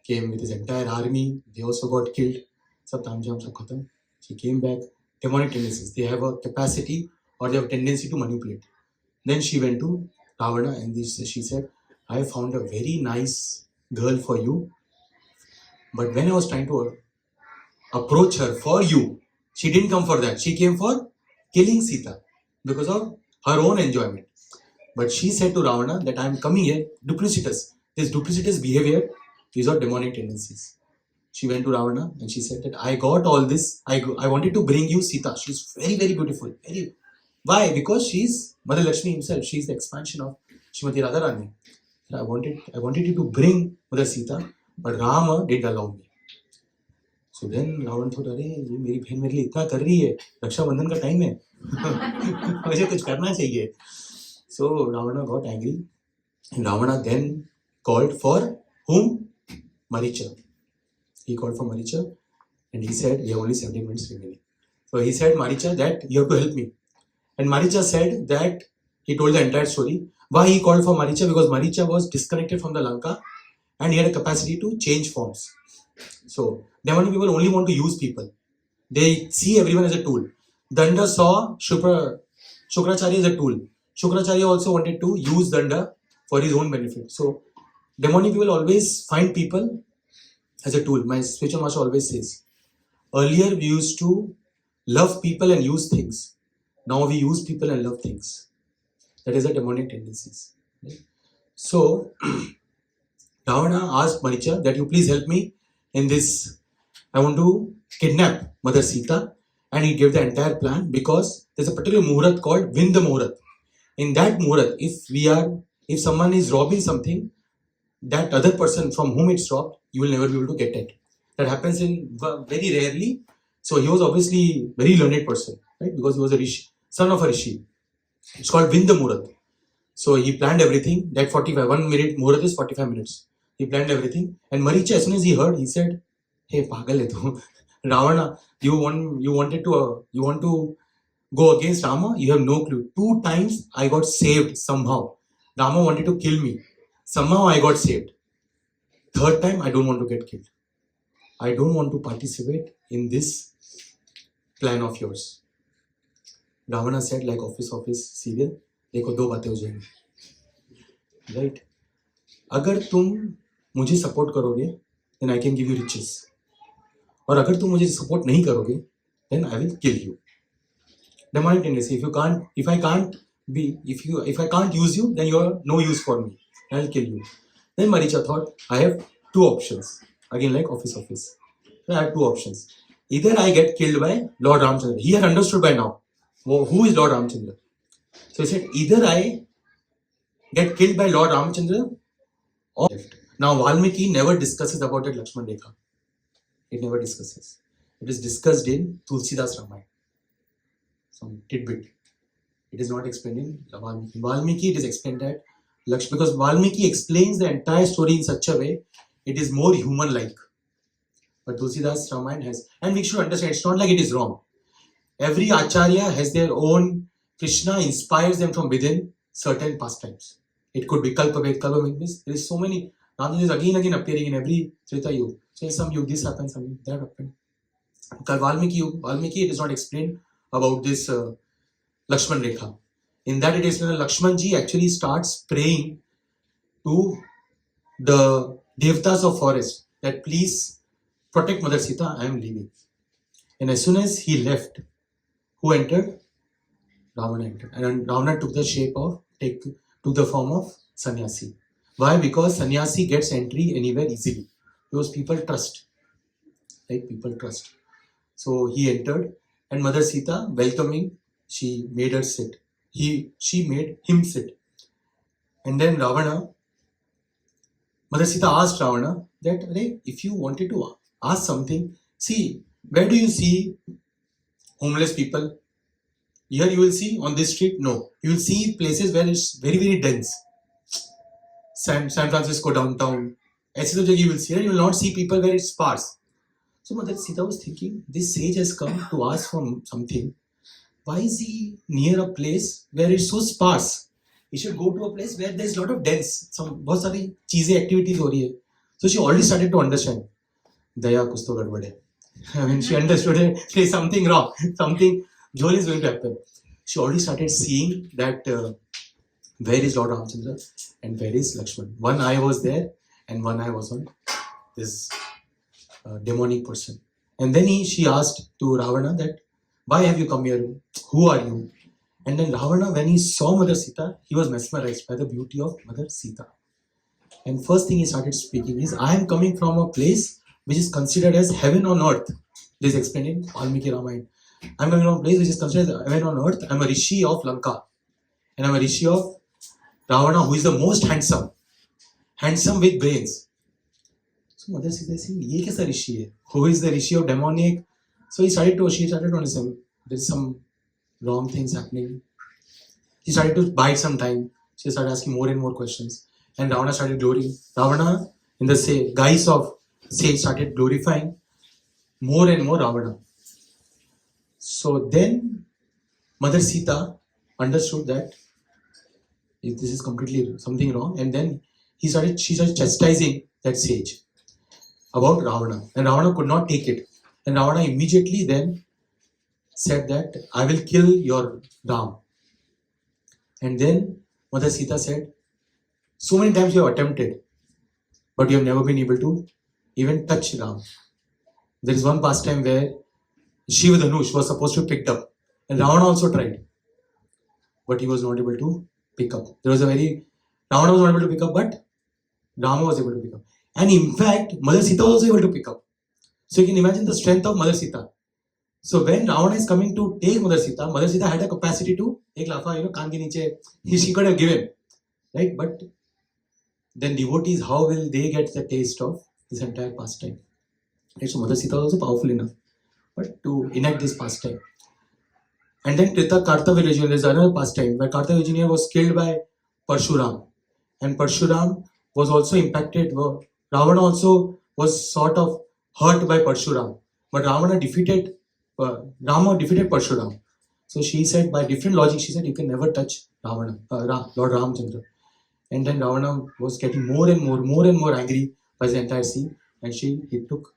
came with his entire army. They also got killed. Sab tamjam, sab khatam. She came back. Demonic tendencies. They have a capacity or they have a tendency to manipulate. Then she went to Rāvaṇa and she said, I found a very nice girl for you. But when I was trying to approach her for you, she didn't come for that. She came for killing Sita because of her own enjoyment. But she said to Rāvaṇa that I am coming here, duplicitous. This duplicitous behavior, these are demonic tendencies. She went to Rāvaṇa and she said that I got all this. I wanted to bring you Sita. She's very, very beautiful. Very, Why? Because she's Mother Lakshmi himself. She's the expansion of Srimati Radharani. So I wanted you to bring Mother Sita, but Rama didn't allow me. So then Ravan thought, अरे ये मेरी बहन मेरे लिए इतना कर रही है, रक्षाबंधन का टाइम है, मुझे कुछ करना चाहिए. So Ravana got angry, and Ravana then called for whom? Maricha. He called for Maricha, and he said, we have only 17 minutes remaining. So he said, Maricha, that you have to help me. And Maricha said that he told the entire story. Why he called for Maricha? Because Maricha was disconnected from the Lanka and he had a capacity to change forms. So, demonic people only want to use people. They see everyone as a tool. Danda saw Shukracharya as a tool. Shukracharya also wanted to use Danda for his own benefit. So, demonic people always find people as a tool. My spiritual master always says, earlier we used to love people and use things. Now we use people and love things. That is the demonic tendencies. Right? So, Ravana asked Maricha that you please help me in this. I want to kidnap Mother Sita, and he gave the entire plan because there's a particular muhurat called Vinda Muhurat. In that muhurat, if someone is robbing something, that other person from whom it's robbed, you will never be able to get it. That happens in very rarely. So he was obviously a very learned person, right? Because he was a rishi, son of a rishi. It's called Vinda Muhurat. So he planned everything. That 1 minute Muhurat is 45 minutes. He planned everything. And Maricha, as soon as he heard, he said, "Hey, pagal hai tu. Ravana, you want to go against Rama? You have no clue. 2 times I got saved somehow. Rama wanted to kill me. Somehow I got saved. 3rd time, I don't want to get killed. I don't want to participate in this plan of yours." Ravana said, like office serial, देखो 2 बातें हो जाएंगी, right? अगर तुम मुझे support करोगे, then I can give you riches. और अगर तुम मुझे सपोर्ट नहीं करोगे, then I will kill you. Demonic tendency. If I can't use you, then you are no use for me. I will kill you. Then Maricha thought, I have 2 options. Again, like office. So I have 2 options. Either I get killed by Lord Ramchandra. He had understood by now who is Lord Ramchandra. So he said, either I get killed by Lord Ramchandra or left. Now Valmiki never discusses about that Lakshman Rekha. It never discusses. It is discussed in Tulsidas Ramayana. Some tidbit. It is not explained in Valmiki. Valmiki, it is explained that because Valmiki explains the entire story in such a way, it is more human-like. But Tulsidas Ramayana has, and we should understand, it's not like it is wrong. Every Acharya has their own, Krishna inspires them from within certain pastimes. It could be Kalpaved means there is so many, Rama is again appearing in every Jaṭāyu. So in some yug this happens, some yug that happened. Valmiki, it is not explained about this Lakshman Rekha. In that it is when Lakshmanji actually starts praying to the Devtas of forest that please protect Mother Sita, I am leaving. And as soon as he left, who entered? Ravana entered. And Ravana took the form of sannyasi. Why? Because sannyasi gets entry anywhere easily. Because people trust. Right? People trust. So he entered, and Mother Sita, welcoming, she made her sit. She made him sit. And then Ravana, Mother Sita asked Ravana that, if you wanted to ask something, see, where do you see homeless people? Here you will see on this street? No. You will see places where it's very, very dense. San Francisco downtown. ऐसे तो जगह you will see, you will not see people where it's sparse. So Mother Sita was thinking, this sage has come to ask for something. Why is he near a place where it's so sparse? He should go to a place where there's a lot of dense. बहुत सारी चीजें activities हो रही है. So she already started to understand. दया कुछ तो गड़बड़ है. I mean, she understood it. There's something wrong. Something jol is going to happen. She already started seeing that where is Lord Ramchandra and where is Lakshman. One eye was there and one eye was on this demonic person. And then she asked to Ravana that, why have you come here? Who are you? And then Ravana, when he saw Mother Sita, he was mesmerized by the beauty of Mother Sita. And first thing he started speaking is, I am coming from a place which is considered as heaven on earth. This is explained in Valmiki Ramayana. I'm coming from a place which is considered heaven on earth. I'm a rishi of Lanka. And I'm a rishi of Ravana, who is the most handsome. Handsome with brains. So Mother Sita said, ye kaisa rishi hai? Who is the rishi of demonic? So she started to understand there's some wrong things happening. She started to bide some time. She started asking more and more questions. And Ravana started glorying. Ravana, in the guise of sage, started glorifying more and more Ravana. So then Mother Sita understood that this is completely something wrong, and then she started chastising that sage about Ravana, and Ravana could not take it, and Ravana immediately then said that I will kill your Ram. And then Mother Sita said, so many times you have attempted, but you have never been able to even touch Ram. There is one pastime where Shiva Dhanush was supposed to be picked up, and Ravana also tried, but he was not able to pick up. Ravana was not able to pick up, but Rama was able to pick up. And in fact, Mother Sita was also able to pick up. So you can imagine the strength of Mother Sita. So when Ravana is coming to take Mother Sita had a capacity to take lafa, kaan ke niche, she could have given, right? But then devotees, how will they get the taste of this entire pastime? Right? So Mother Sita was also powerful enough, but to enact this pastime. And then Trita Kartavya, there's another pastime where Kartavya was killed by Parshuram. And Parshuram was also impacted. Ravana also was sort of hurt by Parshuram. But Rama defeated Parshuram. So she said, by different logic, she said, you can never touch Ravana, Lord Ramchandra. And then Ravana was getting more and more angry by the entire scene. And he took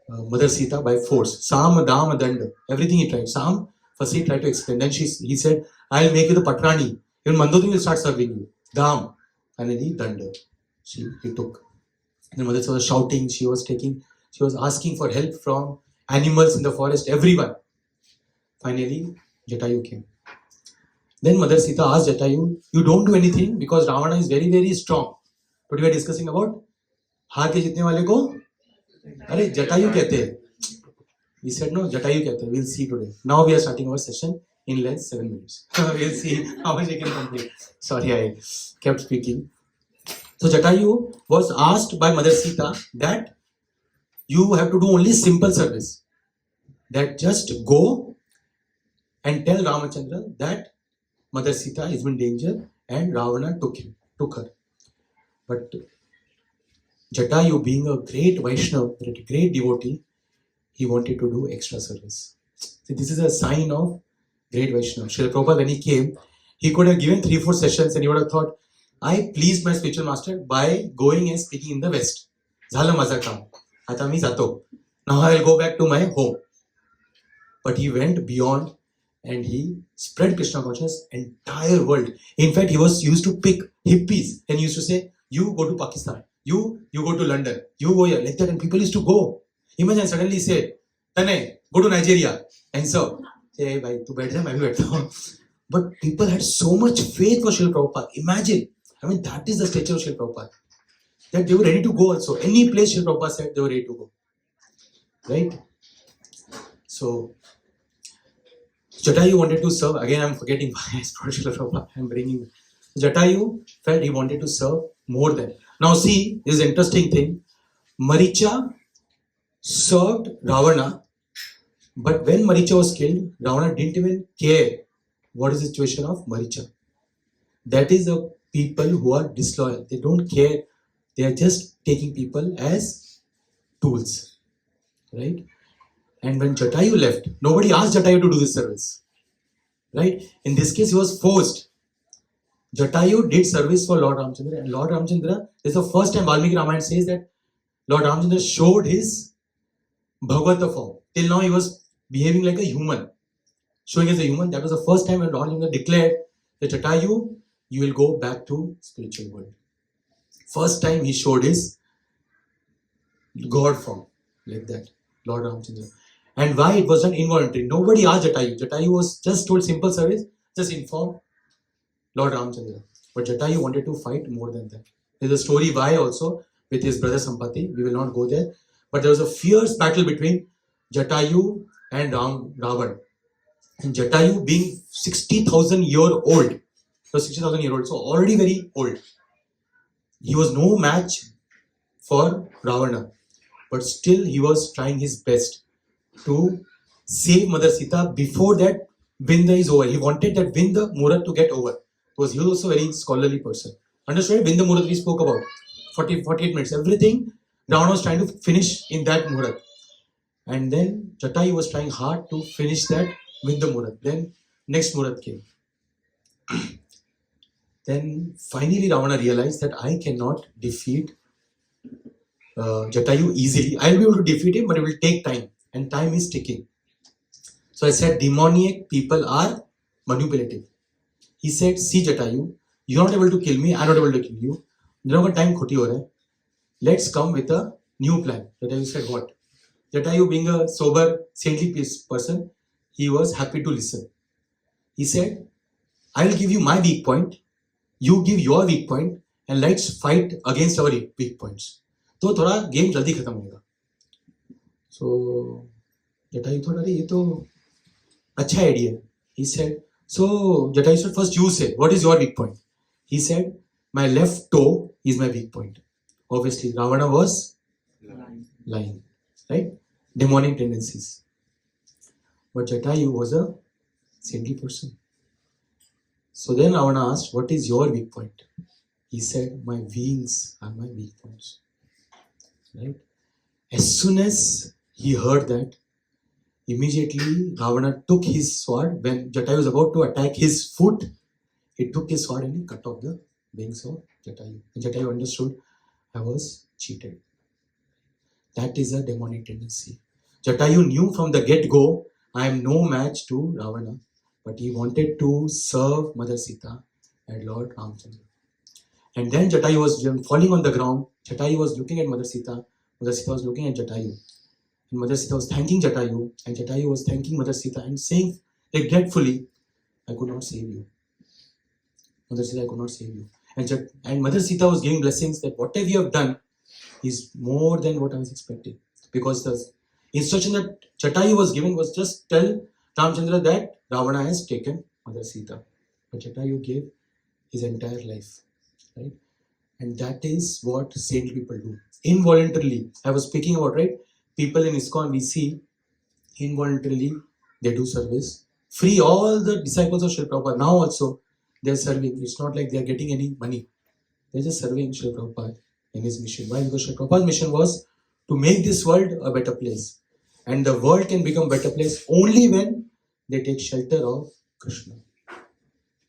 Mother Sita by force. Sam, Dam, Danda. Everything he tried. Sam, first he tried to explain. Then he said, I'll make you the Patrani. Even Mandodari will start serving you. Dam. And then he Danda. He took. And then Mother Sita was shouting. She was asking for help from animals in the forest. Everyone. Finally, Jaṭāyu came. Then Mother Sita asked Jaṭāyu, you don't do anything because Ravana is very, very strong. But we were discussing about हार के जीतने वाले को अरे जटायु कहते हैं. We said no, Jaṭāyu कहते हैं. We'll see today. Now we are starting our session in less 7 minutes. We'll see how much I can complete. Sorry, I kept speaking. So Jaṭāyu was asked by Mother Sita that you have to do only simple service. That just go and tell Ramachandra that Mother Sita is in danger and Ravana took her. But Jaṭāyu, being a great Vaishnava, a great devotee, he wanted to do extra service. See, this is a sign of great Vaishnava. Srila Prabhupada, when he came, he could have given 3-4 sessions and he would have thought, I pleased my spiritual master by going and speaking in the West. Zhala maza kaam. Ata mi zato. Now I will go back to my home. But he went beyond and he spread Krishna consciousness entire world. In fact, he was used to pick hippies and he used to say, you go to Pakistan, you go to London, you go here, like that, and people used to go. Imagine suddenly say, Tane, go to Nigeria and serve. Say, hey, bhai, tu baith ja, main bhi baithta hu. But people had so much faith for Srila Prabhupada. Imagine, that is the stature of Srila Prabhupada. That they were ready to go also. Any place Srila Prabhupada said, they were ready to go. Right? So, Jaṭāyu wanted to serve. Again, I'm forgetting why I spoke Srila Prabhupada. I'm bringing. Jaṭāyu felt he wanted to serve more than. Now see, this is an interesting thing. Maricha served Ravana, but when Maricha was killed, Ravana didn't even care what is the situation of Maricha. That is the people who are disloyal. They don't care. They are just taking people as tools. Right? And when Jaṭāyu left, nobody asked Jaṭāyu to do this service. Right? In this case, he was forced. Jaṭāyu did service for Lord Ramchandra, and Lord Ramchandra, this is the first time Valmiki Ramayana says that Lord Ramchandra showed his Bhagavata form. Till now he was behaving like a human, showing as a human. That was the first time when Lord Ramchandra declared that Jaṭāyu, you will go back to spiritual world. First time he showed his God form, like that, Lord Ramchandra. And why it was done involuntary. Nobody asked Jaṭāyu. Jaṭāyu was just told simple service, just inform Lord Ramchandra. But Jaṭāyu wanted to fight more than that. There's a story why also with his brother Sampati. We will not go there. But there was a fierce battle between Jaṭāyu and Ravana. And Jaṭāyu being 60,000 year old, so 60,000 year old, so already very old. He was no match for Ravana, but still he was trying his best to save Mother Sita before that Vinda is over. He wanted that Vinda Murat to get over, because he was also a very scholarly person. Understood? Vinda Murat we spoke about, 48 minutes. Everything Ravana was trying to finish in that Murat. And then Jaṭāyu was trying hard to finish that Vinda Murat. Then next Murat came. Then finally Ravana realized that I cannot defeat Jaṭāyu easily. I will be able to defeat him, but it will take time. And time is ticking. So I said, demoniac people are manipulative. He said, see Jaṭāyu, you are not able to kill me, I am not able to kill you. Time khoti ho raha hai. Let's come with a new plan. Jaṭāyu said, what? Jaṭāyu being a sober, saintly person, he was happy to listen. He said, I will give you my weak point, you give your weak point, and let's fight against our weak points. तो थोड़ा game जल्दी खत्म होगा. So Jaṭāyu thought, अरे ये तो अच्छा idea. He said, so Jaṭāyu said, first you say, what is your weak point? He said, my left toe is my weak point. Obviously, Ravana was lying, right? Demonic tendencies. But Jaṭāyu was a saintly person. So then Ravana asked, what is your weak point? He said, my wings are my weak points. Right? As soon as he heard that, immediately Ravana took his sword. When Jaṭāyu was about to attack his foot, he took his sword and he cut off the wings of Jaṭāyu. And Jaṭāyu understood, I was cheated. That is a demonic tendency. Jaṭāyu knew from the get-go, I am no match to Ravana, but he wanted to serve Mother Sita and Lord Ramchandra. And then Jaṭāyu was falling on the ground. Jaṭāyu was looking at Mother Sita. Mother Sita was looking at Jaṭāyu. And Mother Sita was thanking Jaṭāyu. And Jaṭāyu was thanking Mother Sita and saying regretfully, I could not save you. Mother Sita, I could not save you. And Mother Sita was giving blessings that whatever you have done is more than what I was expecting. Because the instruction that Jaṭāyu was given was just tell Ramchandra that Ravana has taken Mother Sita. But Jaṭāyu gave his entire life. Right? And that is what saintly people do. Involuntarily, I was speaking about, right? People in ISKCON, we see involuntarily they do service. Free, all the disciples of Srila Prabhupada, now also they are serving. It's not like they are getting any money. They are just serving Srila Prabhupada in his mission. Why? Because Srila Prabhupada's mission was to make this world a better place. And the world can become a better place only when they take shelter of Krishna.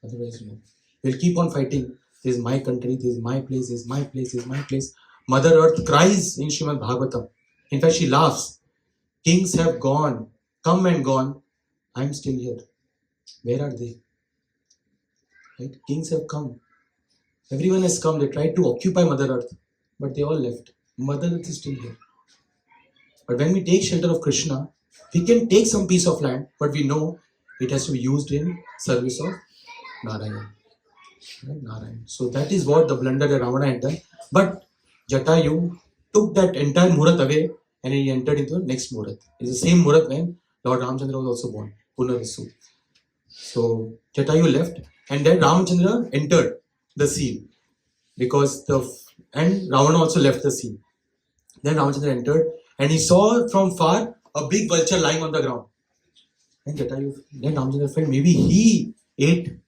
Otherwise, no. We'll keep on fighting. This is my country, this is my place, this is my place, this is my place. Mother Earth cries in Srimad Bhagavatam. In fact, she laughs. Kings have gone, come and gone. I'm still here. Where are they? Right? Kings have come. Everyone has come. They tried to occupy Mother Earth, but they all left. Mother Earth is still here. But when we take shelter of Krishna, we can take some piece of land, but we know it has to be used in service of Narayana. Right? Narayan. So that is what the blunder that Ravana had done. But Jaṭāyu took that entire Murat away and he entered into the next Murat. It's the same Murat when Lord Ramchandra was also born, Punarasu. So Jaṭāyu left and then Ramchandra entered the scene and Ravana also left the scene. Then Ramchandra entered and he saw from far a big vulture lying on the ground. And then Ramchandra felt maybe he ate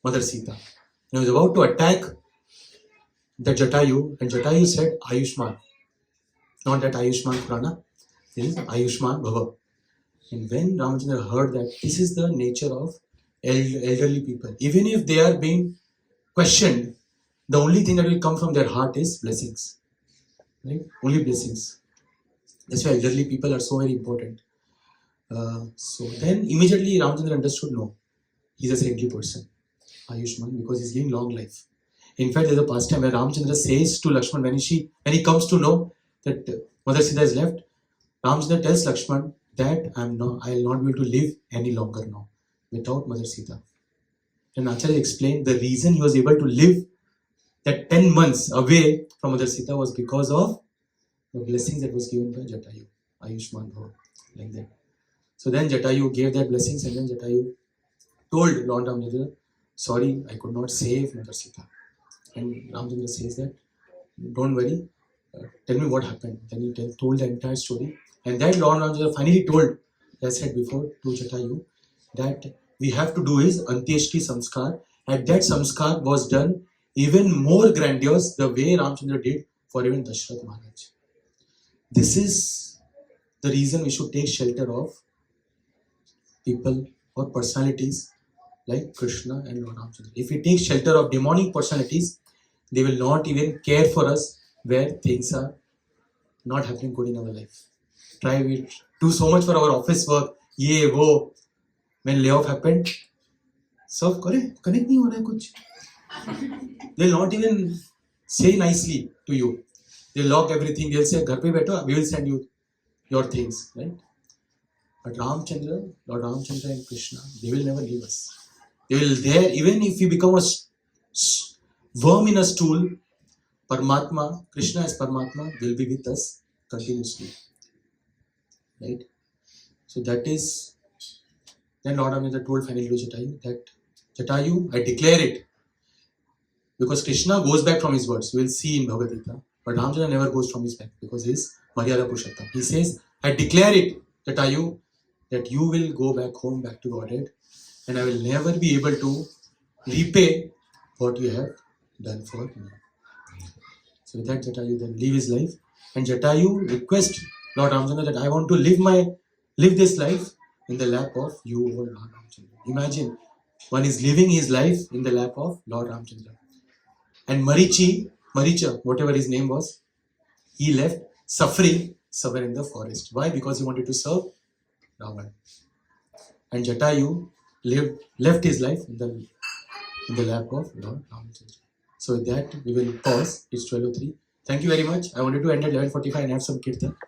Mother Sita. He was about to attack the Jaṭāyu, and Jaṭāyu said, Ayushman. Not that Ayushman Prana, this is Ayushman Bhava. And when Ramchandra heard that, this is the nature of elderly people. Even if they are being questioned, the only thing that will come from their heart is blessings. Right? Only blessings. That's why elderly people are so very important. So then immediately Ramchandra understood, no, he's a saintly person. Ayushman, because he's giving long life. In fact, there's a pastime where Ramchandra says to Lakshman, when he comes to know that Mother Sita is left, Ramchandra tells Lakshman that I will not be able to live any longer now without Mother Sita. And Acharya explained the reason he was able to live that 10 months away from Mother Sita was because of the blessings that was given by Jaṭāyu, Ayushman Bhava, like that. So then Jaṭāyu gave their blessings, and then Jaṭāyu told Lord Ramchandra, sorry, I could not save Mother Sita. And Ramchandra says that, don't worry, tell me what happened. Then he told the entire story. And then Lord Ramchandra finally told, as I said before, to Jaṭāyu, that we have to do his Antyeshti Samskar. And that Samskar was done even more grandiose the way Ramchandra did for even Dashrath Maharaj. This is the reason we should take shelter of people or personalities like Krishna and Lord Ramchandra. If we take shelter of demonic personalities, they will not even care for us where things are not happening good in our life. We do so much for our office work, ye, wo. When layoff happened, so connect nahi ho raha hai kuch. They'll not even say nicely to you. They'll lock everything. They'll say, "Ghar pe baitho, we will send you your things." Right? But Lord Ramchandra and Krishna, they will never leave us. They will there, even if we become a worm in a stool, Paramatma, Krishna as Paramatma, will be with us continuously. Right? So that is, then Lord Ramchandra told finally to Jaṭāyu that, Jaṭāyu, I declare it. Because Krishna goes back from his words. We will see in Bhagavad Gita. But Ramchandra never goes from his back because he is Maryada Purushottam. He says, I declare it, Jaṭāyu, that you will go back home, back to Godhead, and I will never be able to repay what you have done for me. So with that, Jaṭāyu then leave his life, and Jaṭāyu request Lord Ramchandra that I want to live this life in the lap of you, O Lord Ramchandra. Imagine, one is living his life in the lap of Lord Ramchandra. And Maricha, whatever his name was, he left suffering somewhere in the forest. Why? Because he wanted to serve Rāvaṇa. And Jaṭāyu left his life in the lap of Lord Ramchandra. So with that, we will pause. It's 12:03. Thank you very much. I wanted to end at 11:45 and have some kirtan.